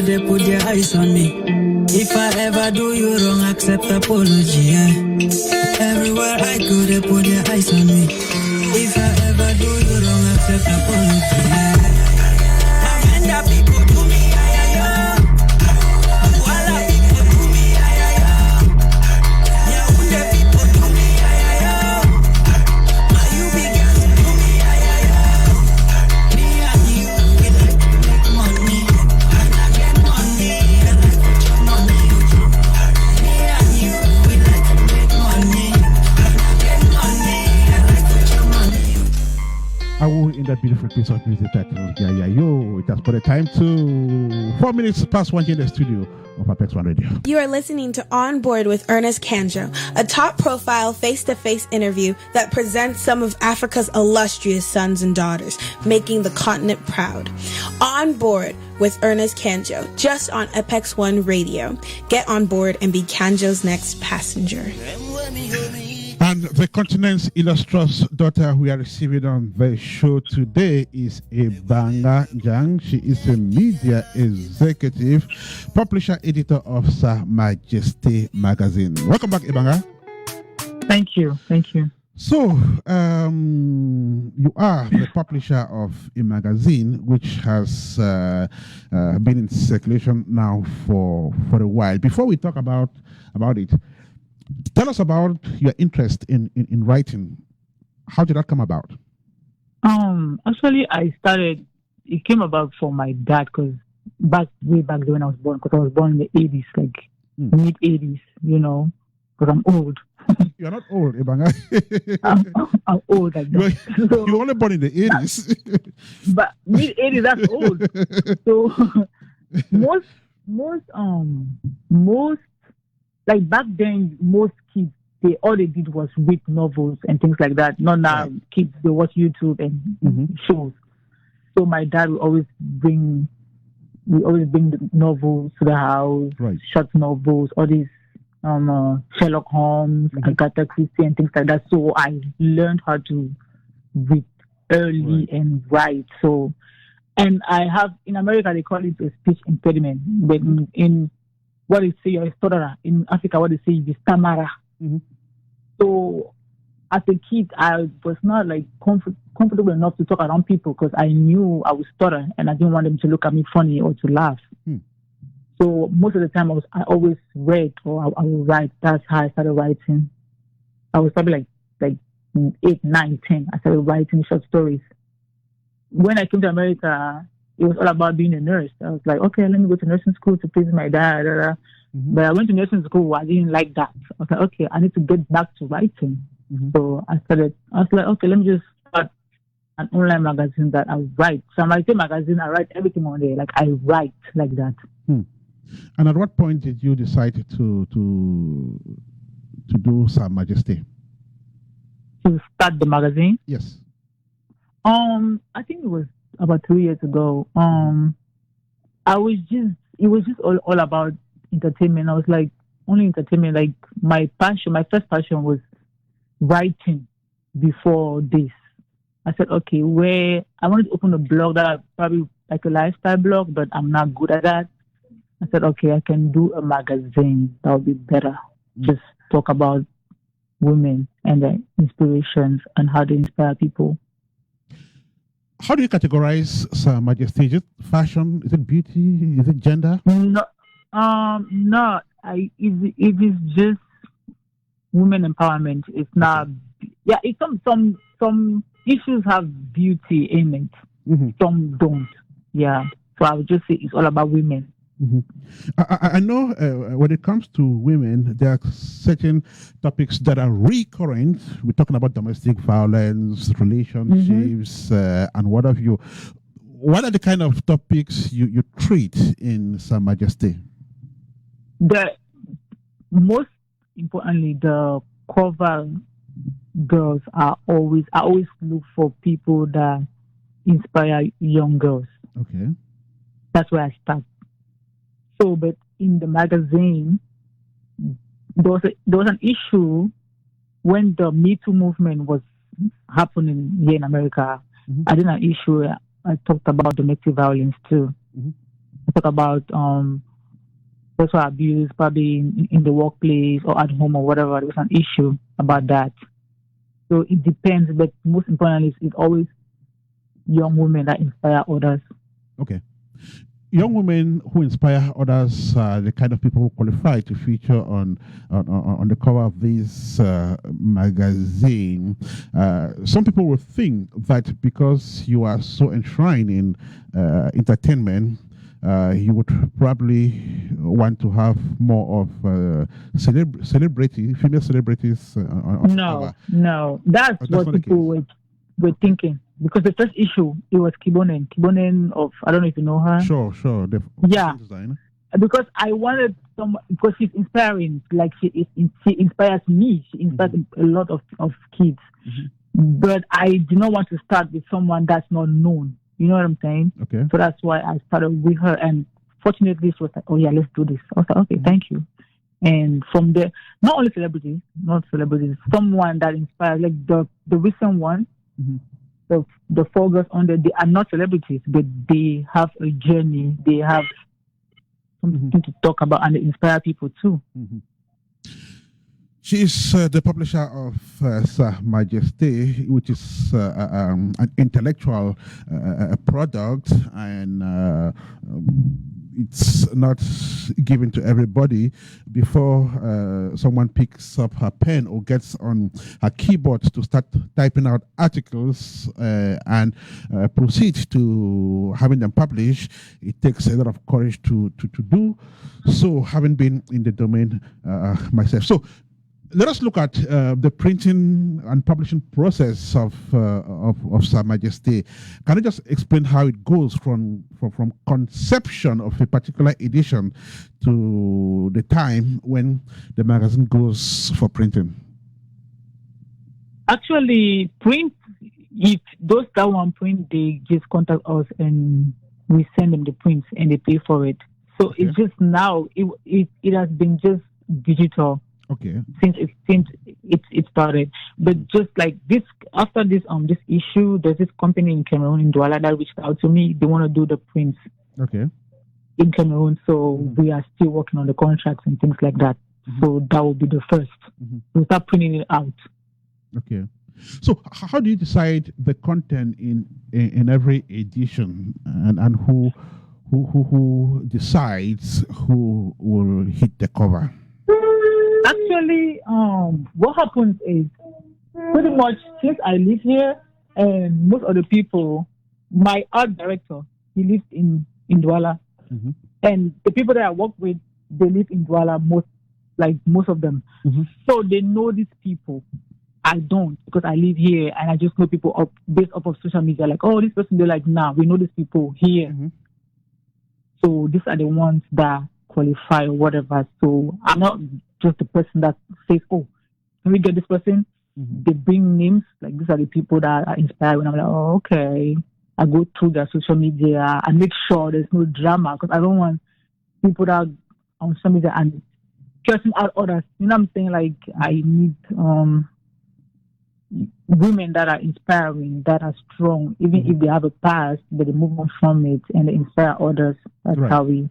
They put their eyes on me. If I ever do you wrong, accept apology. Everywhere I go, they put their eyes on me. If I ever do you wrong, accept apology. People do me, people do me, people do me, you big ass do me, me and you, we like to make money. Awu in in that beautiful piece of music titled Yeah Yeah Yo. It has put a time to 4 minutes past 1 here in the studio of APEX1 Radio. You are listening to On Board with Ernest Kanjo, a top-profile face-to-face interview that presents some of Africa's illustrious sons and daughters, making the continent proud. On Board with Ernest Kanjo, just on APEX1 Radio. Get on board and be Kanjo's next passenger. And the continent's illustrious daughter we are receiving on the show today is Ebangha Njang. She is a media executive, publisher, editor of Sa Majesté magazine. Welcome back, Ebangha. Thank you. So, you are the publisher of a magazine which has been in circulation now for a while. Before we talk about it, tell us about your interest in writing. How did that come about? Actually, it came about from my dad, because way back then when I was born, because I was born in the 80s, like mid 80s, because I'm old. You're not old, Ebangha. I'm old like that. You're only born in the 80s. But mid 80s, that's old. So most like back then, most kids, all they did was read novels and things like that. Not now, kids, they watch YouTube and shows. So my dad would always bring the novels to the house, short novels, all these Sherlock Holmes, Agatha Christie and things like that. So I learned how to read early and write. So, and I have, in America, they call it a speech impediment. But in what they say, you're a stutterer. In Africa, what they say is stammerer. So, as a kid, I was not like comfortable enough to talk around people, because I knew I would stutter and I didn't want them to look at me funny or to laugh. So most of the time, I always read or I would write. That's how I started writing. I was probably like 8, 9, 10. I started writing short stories. When I came to America, it was all about being a nurse. I was like, okay, let me go to nursing school to please my dad. But I went to nursing school. I didn't like that. I was like, okay, I need to get back to writing. So I was like, okay, let me just start an online magazine that I write. So I say magazine, I write everything on there. Like I write like that. And at what point did you decide to do Sa Majesté? To start the magazine? Yes. I think it was about 3 years ago. It was just all about entertainment. I was like, only entertainment. Like my first passion was writing before this. I said, okay, where I wanted to open a blog that probably like a lifestyle blog, but I'm not good at that. I said, okay, I can do a magazine. That would be better. Just talk about women and their inspirations and how they inspire people. How do you categorize Sa Majesté? Is it fashion? Is it beauty? Is it gender? No. It is just women empowerment. It's not. Yeah, it's some issues have beauty in it. Some don't. Yeah. So I would just say it's all about women. I know when it comes to women, there are certain topics that are recurrent. We're talking about domestic violence, relationships, and what have you. What are the kind of topics you treat in Sa Majesté? Most importantly, the cover girls I always look for people that inspire young girls. Okay. That's where I start. So, but in the magazine, there was an issue when the Me Too movement was happening here in America. I did an issue. I talked about domestic violence too. I talked about sexual abuse, probably in the workplace or at home or whatever. There was an issue about that. So it depends, but most importantly, it's always young women that inspire others. Okay. Young women who inspire others are the kind of people who qualify to feature on the cover of this magazine. Some people will think that because you are so enshrined in entertainment, you would probably want to have more of female celebrities on the cover. No. That's what people were thinking. because the first issue, it was Kibonen of, I don't know if you know her. Sure. Yeah. Designer. Because I wanted someone, because she's inspiring, like she inspires me. She inspires a lot of kids. But I do not want to start with someone that's not known. You know what I'm saying? Okay. So that's why I started with her. And fortunately, she was like, oh yeah, let's do this. I was like, okay, thank you. And from there, not only celebrities, someone that inspires, like the recent one, the four girls on there, they are not celebrities, but they have a journey. They have something to talk about, and they inspire people too. She is the publisher of Sa Majesté, which is an intellectual product, and it's not given to everybody. Before someone picks up her pen or gets on her keyboard to start typing out articles and proceed to having them published, it takes a lot of courage to do so, having been in the domain myself. So let us look at the printing and publishing process of Sa Majesté. Can you just explain how it goes from conception of a particular edition to the time when the magazine goes for printing? Actually, print, if those that want print, they just contact us and we send them the prints and they pay for it. So it's just now, it has been just digital. Okay. Since it started, but just like this, after this issue, there's this company in Cameroon, in Douala, that reached out to me. They want to do the prints. Okay. In Cameroon, so we are still working on the contracts and things like that. So that will be the first. We'll start printing it out. Okay. So how do you decide the content in every edition, and who decides who will hit the cover? Actually, what happens is pretty much since I live here, and most of the people, my art director, he lives in Douala, and the people that I work with, they live in Douala, most of them. So they know these people. I don't, because I live here and I just know people based off of social media, like, oh, this person, they're like, nah, we know these people here. So these are the ones that qualify or whatever. So I'm not just the person that says, oh, can we get this person? They bring names, like these are the people that are inspired. And I'm like, oh, okay. I go through their social media and make sure there's no drama, because I don't want people that are on social media and cursing out others. You know what I'm saying? Like, I need women that are inspiring, that are strong, even if they have a past, but they move on from it and they inspire others. That's how we,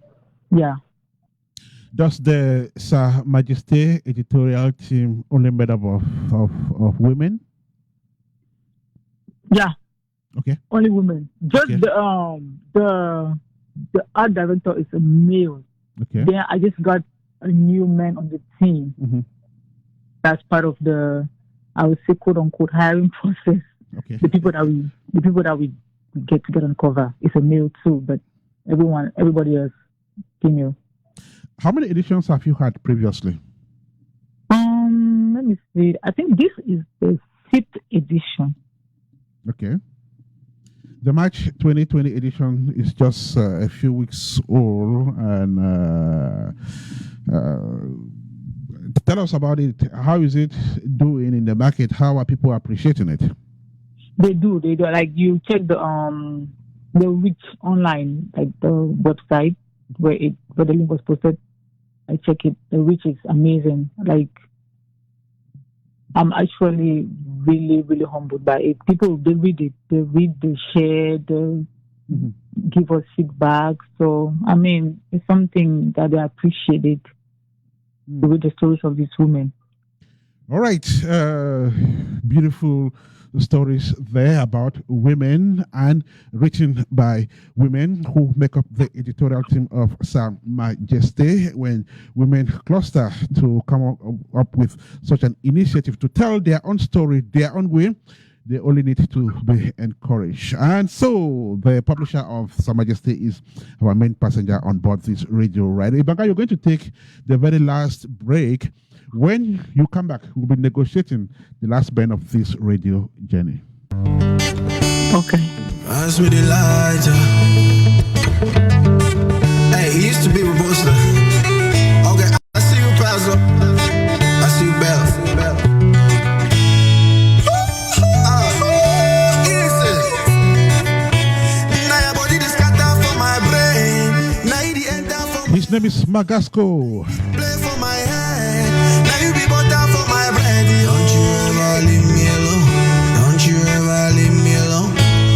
Does the Sa Majesté editorial team only made up of women? Yeah. Okay. Only women. Just the art director is a male. Okay. Then I just got a new man on the team. That's part of the, I would say, quote unquote, hiring process. Okay. The people that we get to get on cover is a male too, but everybody else female. How many editions have you had previously? Let me see. I think this is the 5th edition. Okay. The March 2020 edition is just a few weeks old, and tell us about it. How is it doing in the market? How are people appreciating it? They do. Like, you check the reach online, like the website where the link was posted. I check it. The reach is amazing. Like, I'm actually really, really humbled by it. People, they read it. They read, they share, they give us feedback. So, I mean, it's something that they appreciate it. To read the stories of these women. All right. Beautiful stories there about women and written by women who make up the editorial team of Sa Majesté. When women cluster to come up with such an initiative to tell their own story, their own way, they only need to be encouraged. And so the publisher of Sa Majesté is our main passenger on board this radio ride. Ebangha, you're going to take the very last break. When you come back, we'll be negotiating the last bend of this radio journey. Okay. Pass me the lighter. Hey, he used to be with Buster. Okay, I see you, Paso. I see you, Bell. Listen. Now your body is scatter for my brain. Now you enter for His name is Magasco. play for my head. Now you be butter for my bread. Don't you ever leave me alone. Don't you ever leave me alone.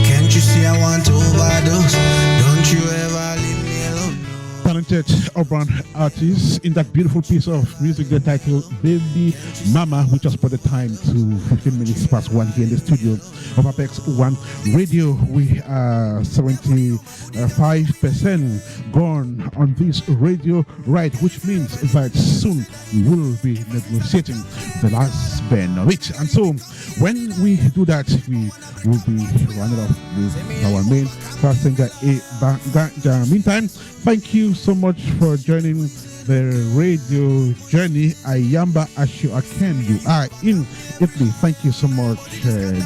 Can't you see I want to overdose? Don't you ever leave me alone. Talented urban artist in that beautiful piece of music they titled Baby Mama, which has put the time to 15 minutes past 1 here in the studio of APEX1 Radio. We are 75% gone on this radio ride, which means that soon we will be negotiating the last band of it. And so when we do that, we will be running off with our main passenger, Ebangha Njang. Meantime, thank you so much for joining the radio journey. Ayamba Ashu Aken, you are in Italy. Thank you so much,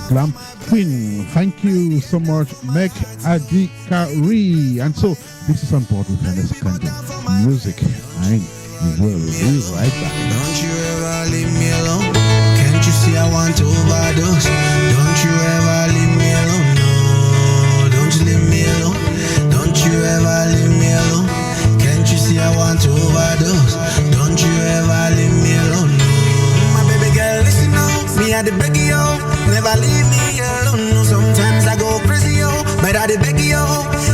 Glam Queen. Thank you so much, Meg Adikari. And so this is on board with Ernest Kanja Music. And we will be right back. Don't you ever leave me alone. Can't you see I want to overdose? Don't you ever leave me alone. No, don't you leave me alone. Don't you ever leave me alone. Can't you see I want to overdose? Don't you ever leave me alone. No, my baby girl, listen now. Me I the beg you, never leave me alone. No, sometimes I go crazy, yo, but I the beg you,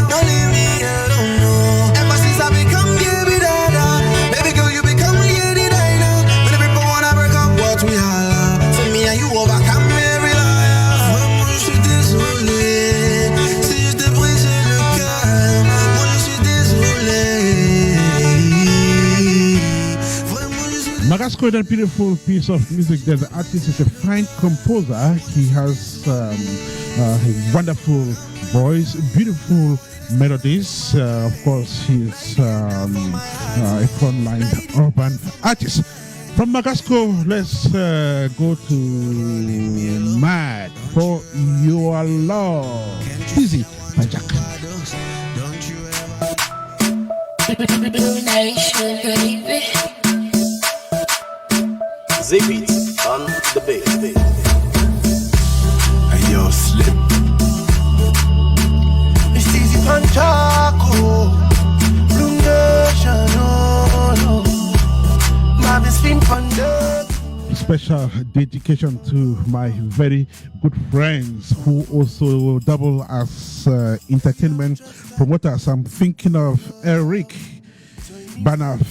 don't leave me alone. No, ever since I become baby dada, baby girl you become lady diner. When the people wanna break up, what we holla. For me and you overcome every liar. Moi je suis désolé, si je t'ai brisé le cœur. Moi je suis désolé. Vraiment je suis désolé. Magasco is a beautiful piece of music. The artist is a fine composer. He has a wonderful voice, beautiful melodies. Of course, he's a frontline urban artist. From Magasco, let's go to Mad for Your Love. Easy, Pajak. Don't you Zip it on the bass. Hey yo, Slim. It's easy Panchaco. Bloom Nation, no. Marvin Slim Panda. Special dedication to my very good friends who also double as entertainment promoters. I'm thinking of Eric Banaf.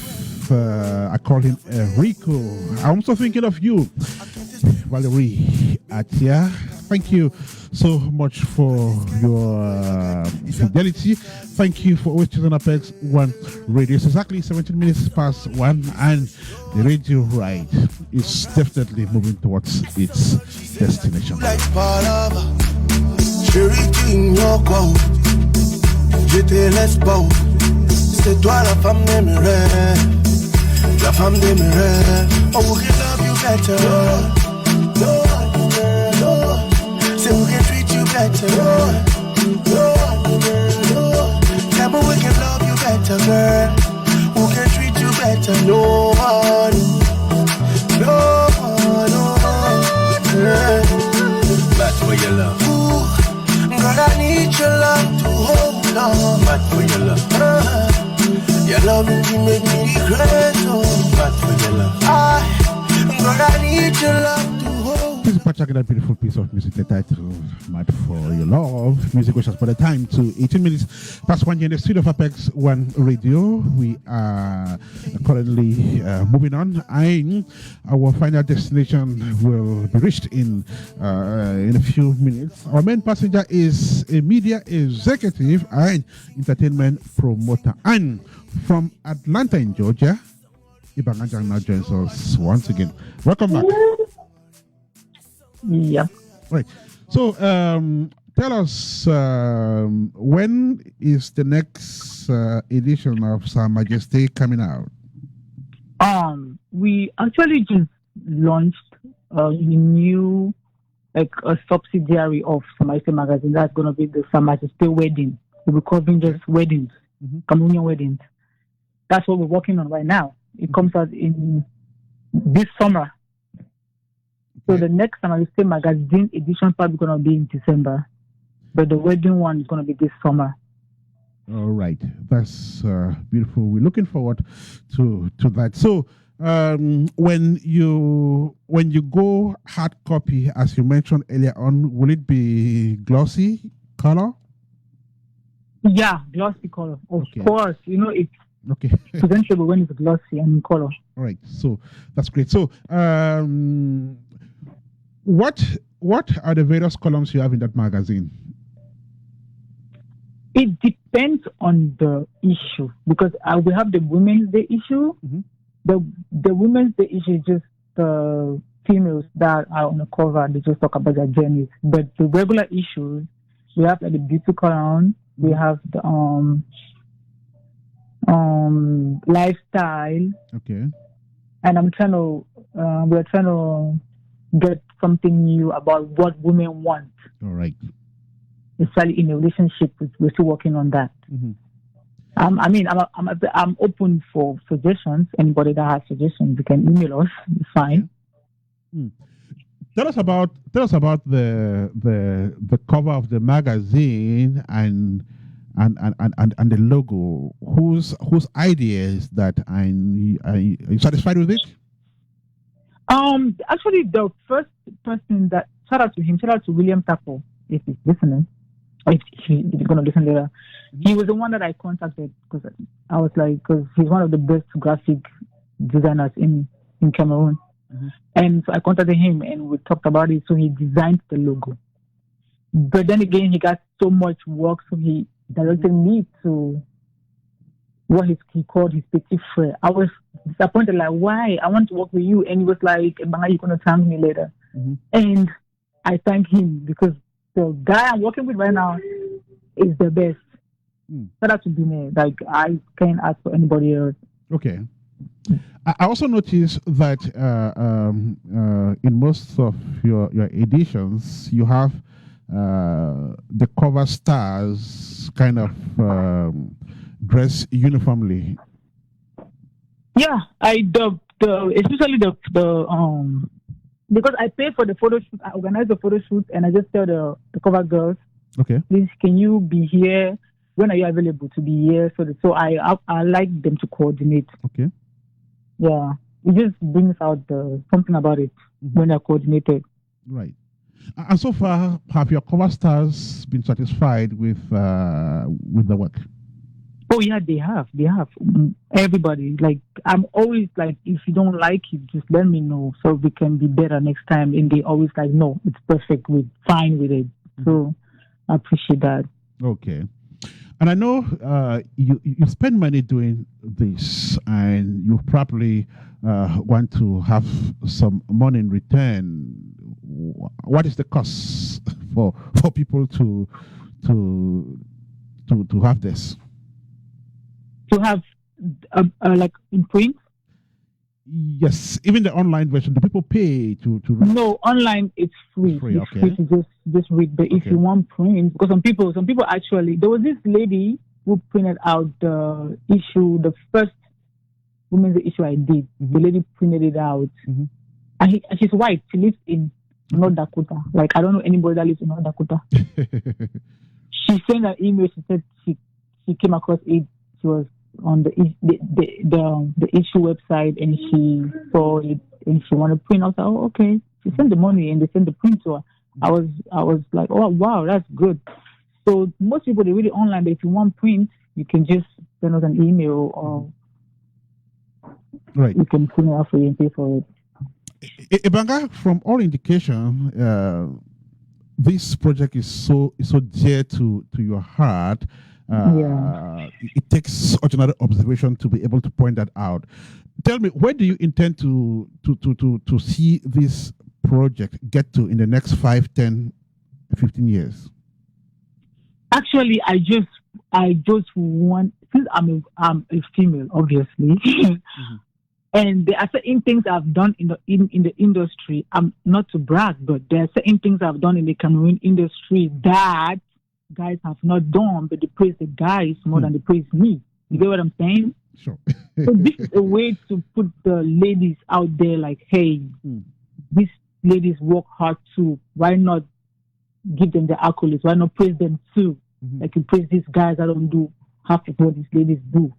I call him Rico. I'm also thinking of you, Valerie Atia. Thank you so much for your fidelity. Thank you for always choosing APEX1 Radio. It's exactly 17 minutes past 1, and the radio ride is definitely moving towards its destination. Like Palava, Cherry King, your quote. J'étais l'espoir. C'est toi la femme de mes rêves. La femme de mes rêves. Oh, we can love you better. No. Say we can treat you better. No. Tell me we can love you better, girl. Who can treat you better? No one. Back for your love. Ooh, girl, I need your love to hold on. Back for your love. Your love you make me regret. Back for your love. Girl, I need your love to hold. This is Pachak, that beautiful piece of music, the title Mad for Your Love. Music which has put the time to 18 minutes past 1 here in the studio of APEX1 Radio. We are currently moving on, and our final destination will be reached in a few minutes. Our main passenger is a media executive and entertainment promoter. And from Atlanta in Georgia, Ebangha Njang now joins us once again. Welcome back. Yeah. Right. So, tell us when is the next edition of Sa Majesté coming out? We actually just launched a new like a subsidiary of Samaiste magazine. That's going to be the Samaiste wedding. We'll be covering just weddings, communion weddings. That's what we're working on right now. It comes out in this summer. So the next Samaiste magazine edition probably going to be in December, but the wedding one is going to be this summer. All right, that's beautiful. We're looking forward to that. So when you go hard copy, as you mentioned earlier on, will it be glossy color? Yeah, glossy color. Of course, it's presentable when it's glossy and in color. All right, so that's great. So what are the various columns you have in that magazine? It depends on the issue, because we have the Women's Day issue. The Women's Day issue is just the females that are on the cover. They just talk about their journeys. But the regular issues, we have like the beauty column, we have the lifestyle. Okay. And we're trying to get something new about what women want. All right. Especially in a relationship, we're still working on that. I'm open for suggestions. Anybody that has suggestions, you can email us. It's fine. Tell us about the cover of the magazine and the logo. Whose idea is that? Are you satisfied with it? Actually, the first person that shout out to William Tapo, if he's listening. If he's going to listen later. He was the one that I contacted because I was like, because he's one of the best graphic designers in Cameroon. And so I contacted him and we talked about it. So he designed the logo. But then again, he got so much work, so he directed me to what he called his petit frère. I was disappointed, like, why? I want to work with you. And he was like, Ebangha, you're going to thank me later. And I thank him because the guy I'm working with right now is the best. Shout out to Bine. Like, I can't ask for anybody else. Okay. I also noticed that in most of your editions, you have the cover stars kind of dress uniformly. Yeah, especially the because I pay for the photo shoot, I organize the photo shoot, and I just tell the cover girls, okay, please, can you be here? When are you available to be here? So I like them to coordinate. Okay. Yeah, it just brings out something about it when they're coordinated. Right. And so far, have your cover stars been satisfied with the work? Oh yeah, they have. Everybody. Like, I'm always like, if you don't like it, just let me know so we can be better next time. And they always like, no, it's perfect. We're fine with it. So I appreciate that. Okay. And I know you spend money doing this, and you probably want to have some money in return. What is the cost for people to have this? To have like in print? Yes, even the online version. Do people pay to read? No, online it's free. It's okay. free to just read. But if you want print, because some people actually, there was this lady who printed out the issue, the first Women's issue I did. The lady printed it out, and she's white. She lives in North Dakota. Like, I don't know anybody that lives in North Dakota. She sent an email. She said she came across it. She was on the issue website, and she saw it, and she wanted to print. I was like, oh, okay. She sent the money, and they sent the print to her. I was like, oh wow, that's good. So most people, they read it online, but if you want print, you can just send us an email, or you can print it out for you and pay for it. Ebangha, from all indication, this project is so dear to your heart. It takes ordinary observation to be able to point that out. Tell me, where do you intend to see this project get to in the next 5, 10, 15 years? Actually, I just want, since I'm a female, obviously, And there are certain things I've done in the industry. I'm not to brag, but there are certain things I've done in the Cameroon industry that guys have not done, but they praise the guys more than they praise me. You get what I'm saying? Sure. So this is a way to put the ladies out there like, hey, these ladies work hard too. Why not give them the accolades? Why not praise them too? Like you praise these guys that don't do half of what these ladies do.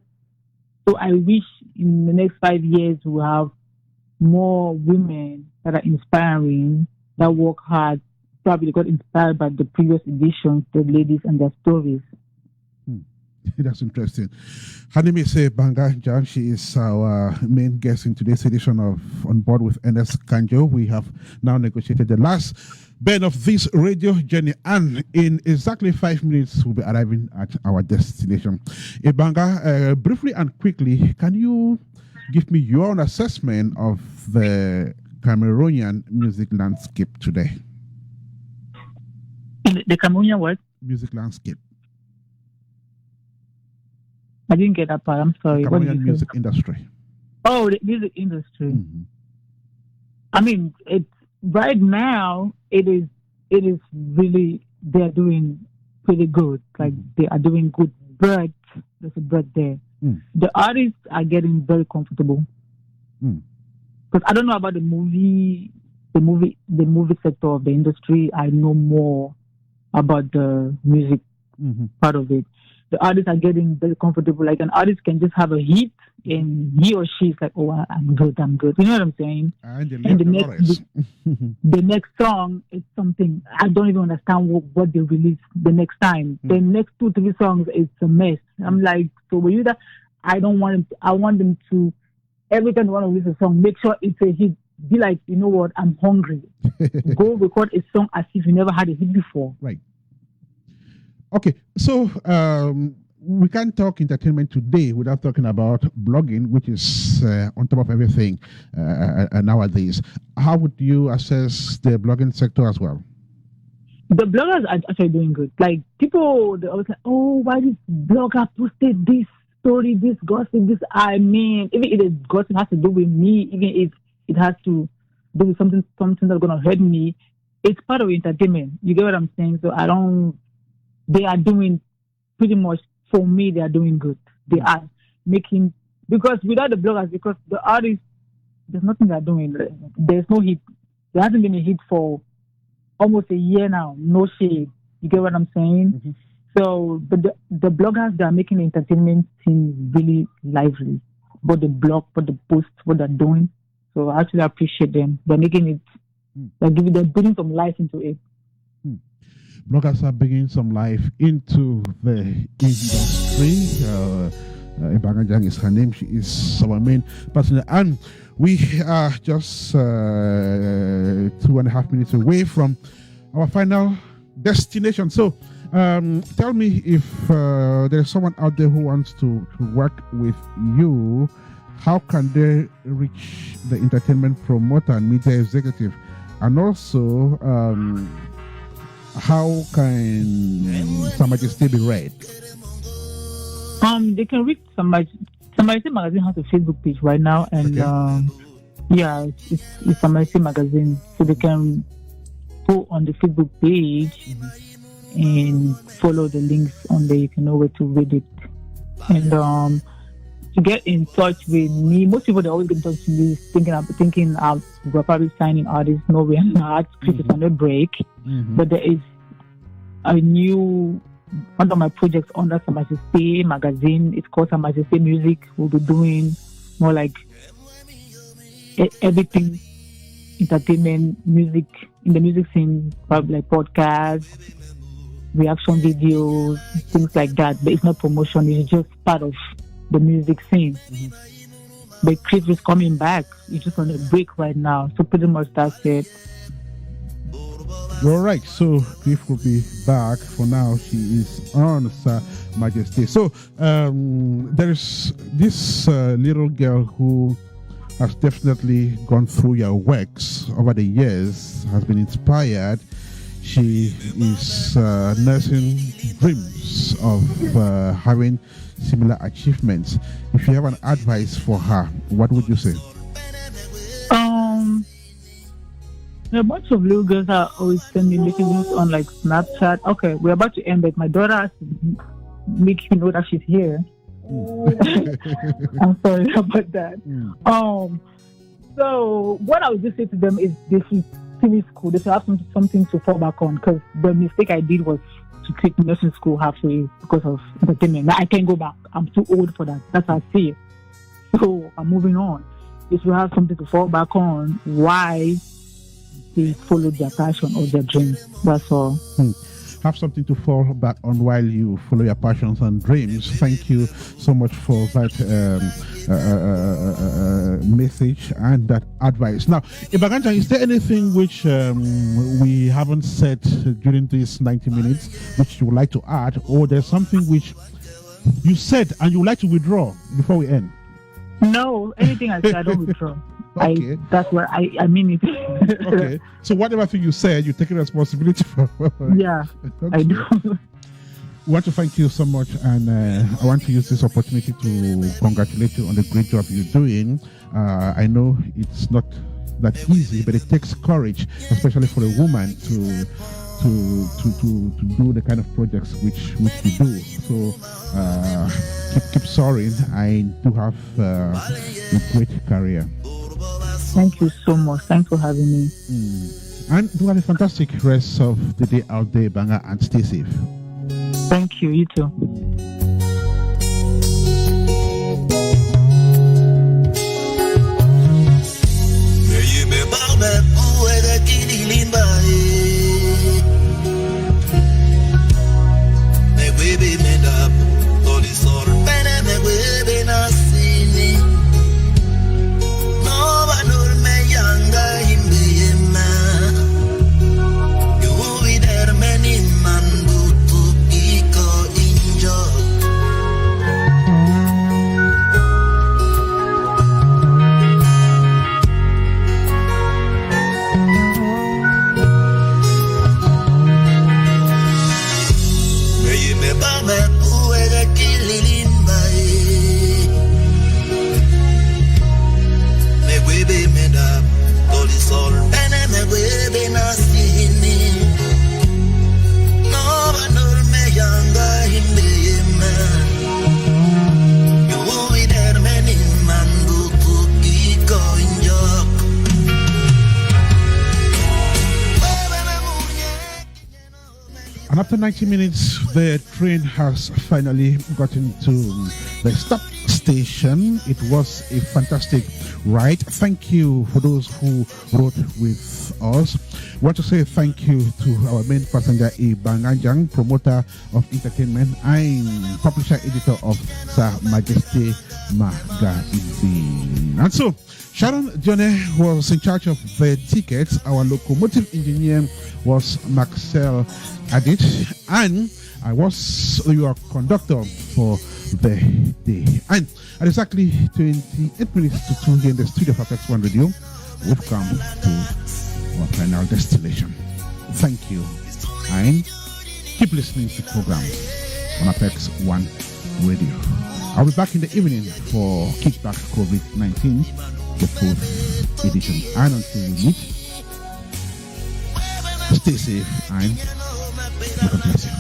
So I wish in the next 5 years we'll have more women that are inspiring, that work hard. Probably got inspired by the previous editions, the ladies and their stories. That's interesting. Her name is Ebangha Njang. She is our main guest in today's edition of On Board with Ernest Kanjo. We have now negotiated the last bit of this radio journey, and in exactly 5 minutes, we'll be arriving at our destination. Ebangha, briefly and quickly, can you give me your own assessment of the Cameroonian music landscape today? The Cameroonian what? Music landscape. I didn't get that part. I'm sorry. The Cameroonian music industry. Oh, the music industry. I mean, it's right now. It is really, they're doing pretty good. Like they are doing good, but there's a but there. The artists are getting very comfortable. Because I don't know about the movie sector of the industry. I know more about the music part of it. The artists are getting very comfortable. Like an artist can just have a hit and he or she is like, oh, I'm good. You know what I'm saying? And the next song is something, I don't even understand what they release the next time. The next 2-3 songs, it's a mess. I'm like, so with you that, I want them to, every time they want to release a song, make sure it's a hit. Be like, you know what, I'm hungry. Go record a song as if you never had a hit before. Right. Okay, so we can't talk entertainment today without talking about blogging, which is on top of everything nowadays. How would you assess the blogging sector as well? The bloggers are actually doing good. Like people, they're always like, oh, why this blogger posted this story, this gossip, this? I mean, even if the gossip has to do with me, even if it has to do with something that's going to hurt me, it's part of entertainment. You get what I'm saying? So they are doing pretty much, for me, they are doing good. They are making, because without the bloggers, because the artists, there's nothing they're doing. There's no hit. There hasn't been a hit for almost a year now. No shade. You get what I'm saying? So, but the bloggers, they are making the entertainment seem really lively. But the blog, but the post, what they're doing. So I actually appreciate them. They're making it, they're putting some life into it. Bloggers are bringing some life into the industry. Ebangha Njang is her name. She is our main person. And we are just 2.5 minutes away from our final destination. So tell me if there's someone out there who wants to work with you, how can they reach the entertainment promoter and media executive? And also, how can somebody still be read? They can read somebody. Somebody Magazine has a Facebook page right now, and it's Somebody Magazine, so they can go on the Facebook page and follow the links on there. You can know where to read it. And to get in touch with me, most people they always get in touch with me thinking we're probably signing artists. No, we're not. Chris is on a break. But there is a new one of my projects under Samajeste Magazine. It's called Samajeste Music. We'll be doing more like everything entertainment, music, in the music scene, probably like podcasts, reaction videos, things like that. But it's not promotion, it's just part of the music scene. But Chris is coming back. He's just on a break right now. So pretty much that's it. All right, so Cliff will be back. For now, she is on Sa Majesty. So there's this little girl who has definitely gone through your works over the years, has been inspired. she is nursing dreams of having similar achievements. If you have an advice for her, what would you say? A bunch of little girls are always sending messages on like Snapchat. Okay, we're about to end, but my daughter has to make you know that she's here. I'm sorry about that. So what I would just say to them is they should finish school. They should have something to fall back on, because the mistake I did was to quit nursing school halfway because of entertainment. Now I can't go back. I'm too old for that. That's how I see it. So I'm moving on. They should have something to fall back on. Why they follow their passion or their dreams. That's all. Have something to fall back on while you follow your passions and dreams. Thank you so much for that message and that advice. Now, Ebangha Njang, is there anything which we haven't said during these 90 minutes which you would like to add, or there's something which you said and you would like to withdraw before we end? No, anything I say, I don't withdraw. Okay. That's what I mean it. Okay. So whatever thing you said, you're taking responsibility for. Yeah, okay. I do. We want to thank you so much, and I want to use this opportunity to congratulate you on the great job you're doing. I know it's not that easy, but it takes courage, especially for a woman to do the kind of projects which you do. So keep soaring. I do have a great career. Thank you so much. Thanks for having me. And do have a fantastic rest of the day out there, Ebangha, and stay safe. Thank you. You too. And after 90 minutes, the train has finally gotten to the stop station. It was a fantastic ride. Thank you for those who rode with us. We want to say thank you to our main passenger, Ebangha Njang, promoter of entertainment and publisher editor of Sa Majesty Magazine. And so, Sharon Johnny was in charge of the tickets. Our locomotive engineer was Maxwell Adit, and I was your conductor for the day. And at exactly 28 minutes to 2 here in the studio of APEX1RADIO, we've come to our final destination. Thank you, and keep listening to programs on APEX1RADIO. I'll be back in the evening for Kickback COVID-19, the 4th edition. And until we meet, stay safe and God bless you.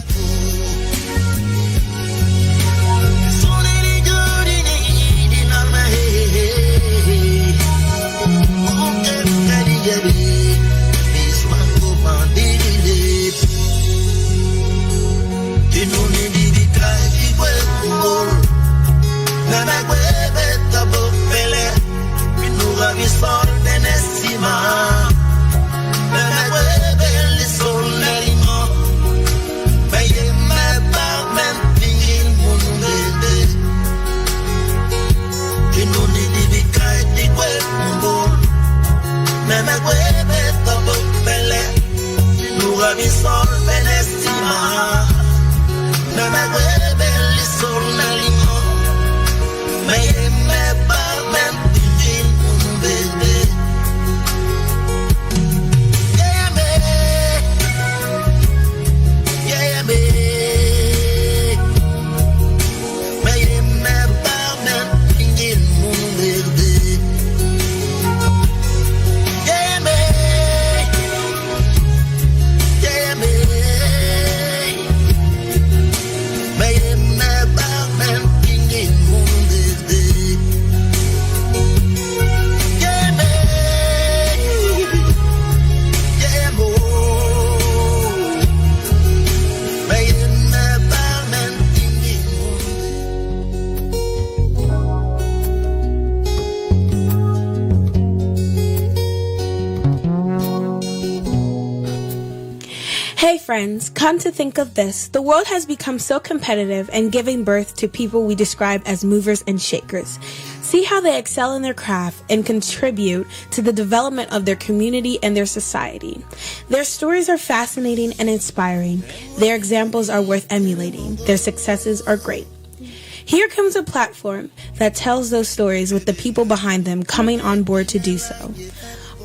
Hey friends, come to think of this, the world has become so competitive and giving birth to people we describe as movers and shakers. See how they excel in their craft and contribute to the development of their community and their society. Their stories are fascinating and inspiring. Their examples are worth emulating. Their successes are great. Here comes a platform that tells those stories with the people behind them coming on board to do so.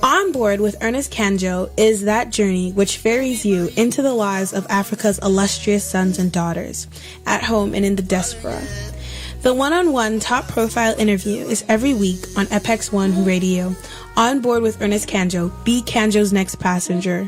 On Board with Ernest Kanjo is that journey which ferries you into the lives of Africa's illustrious sons and daughters, at home and in the diaspora. The one-on-one top-profile interview is every week on APEX1RADIO. On Board with Ernest Kanjo, be Kanjo's next passenger.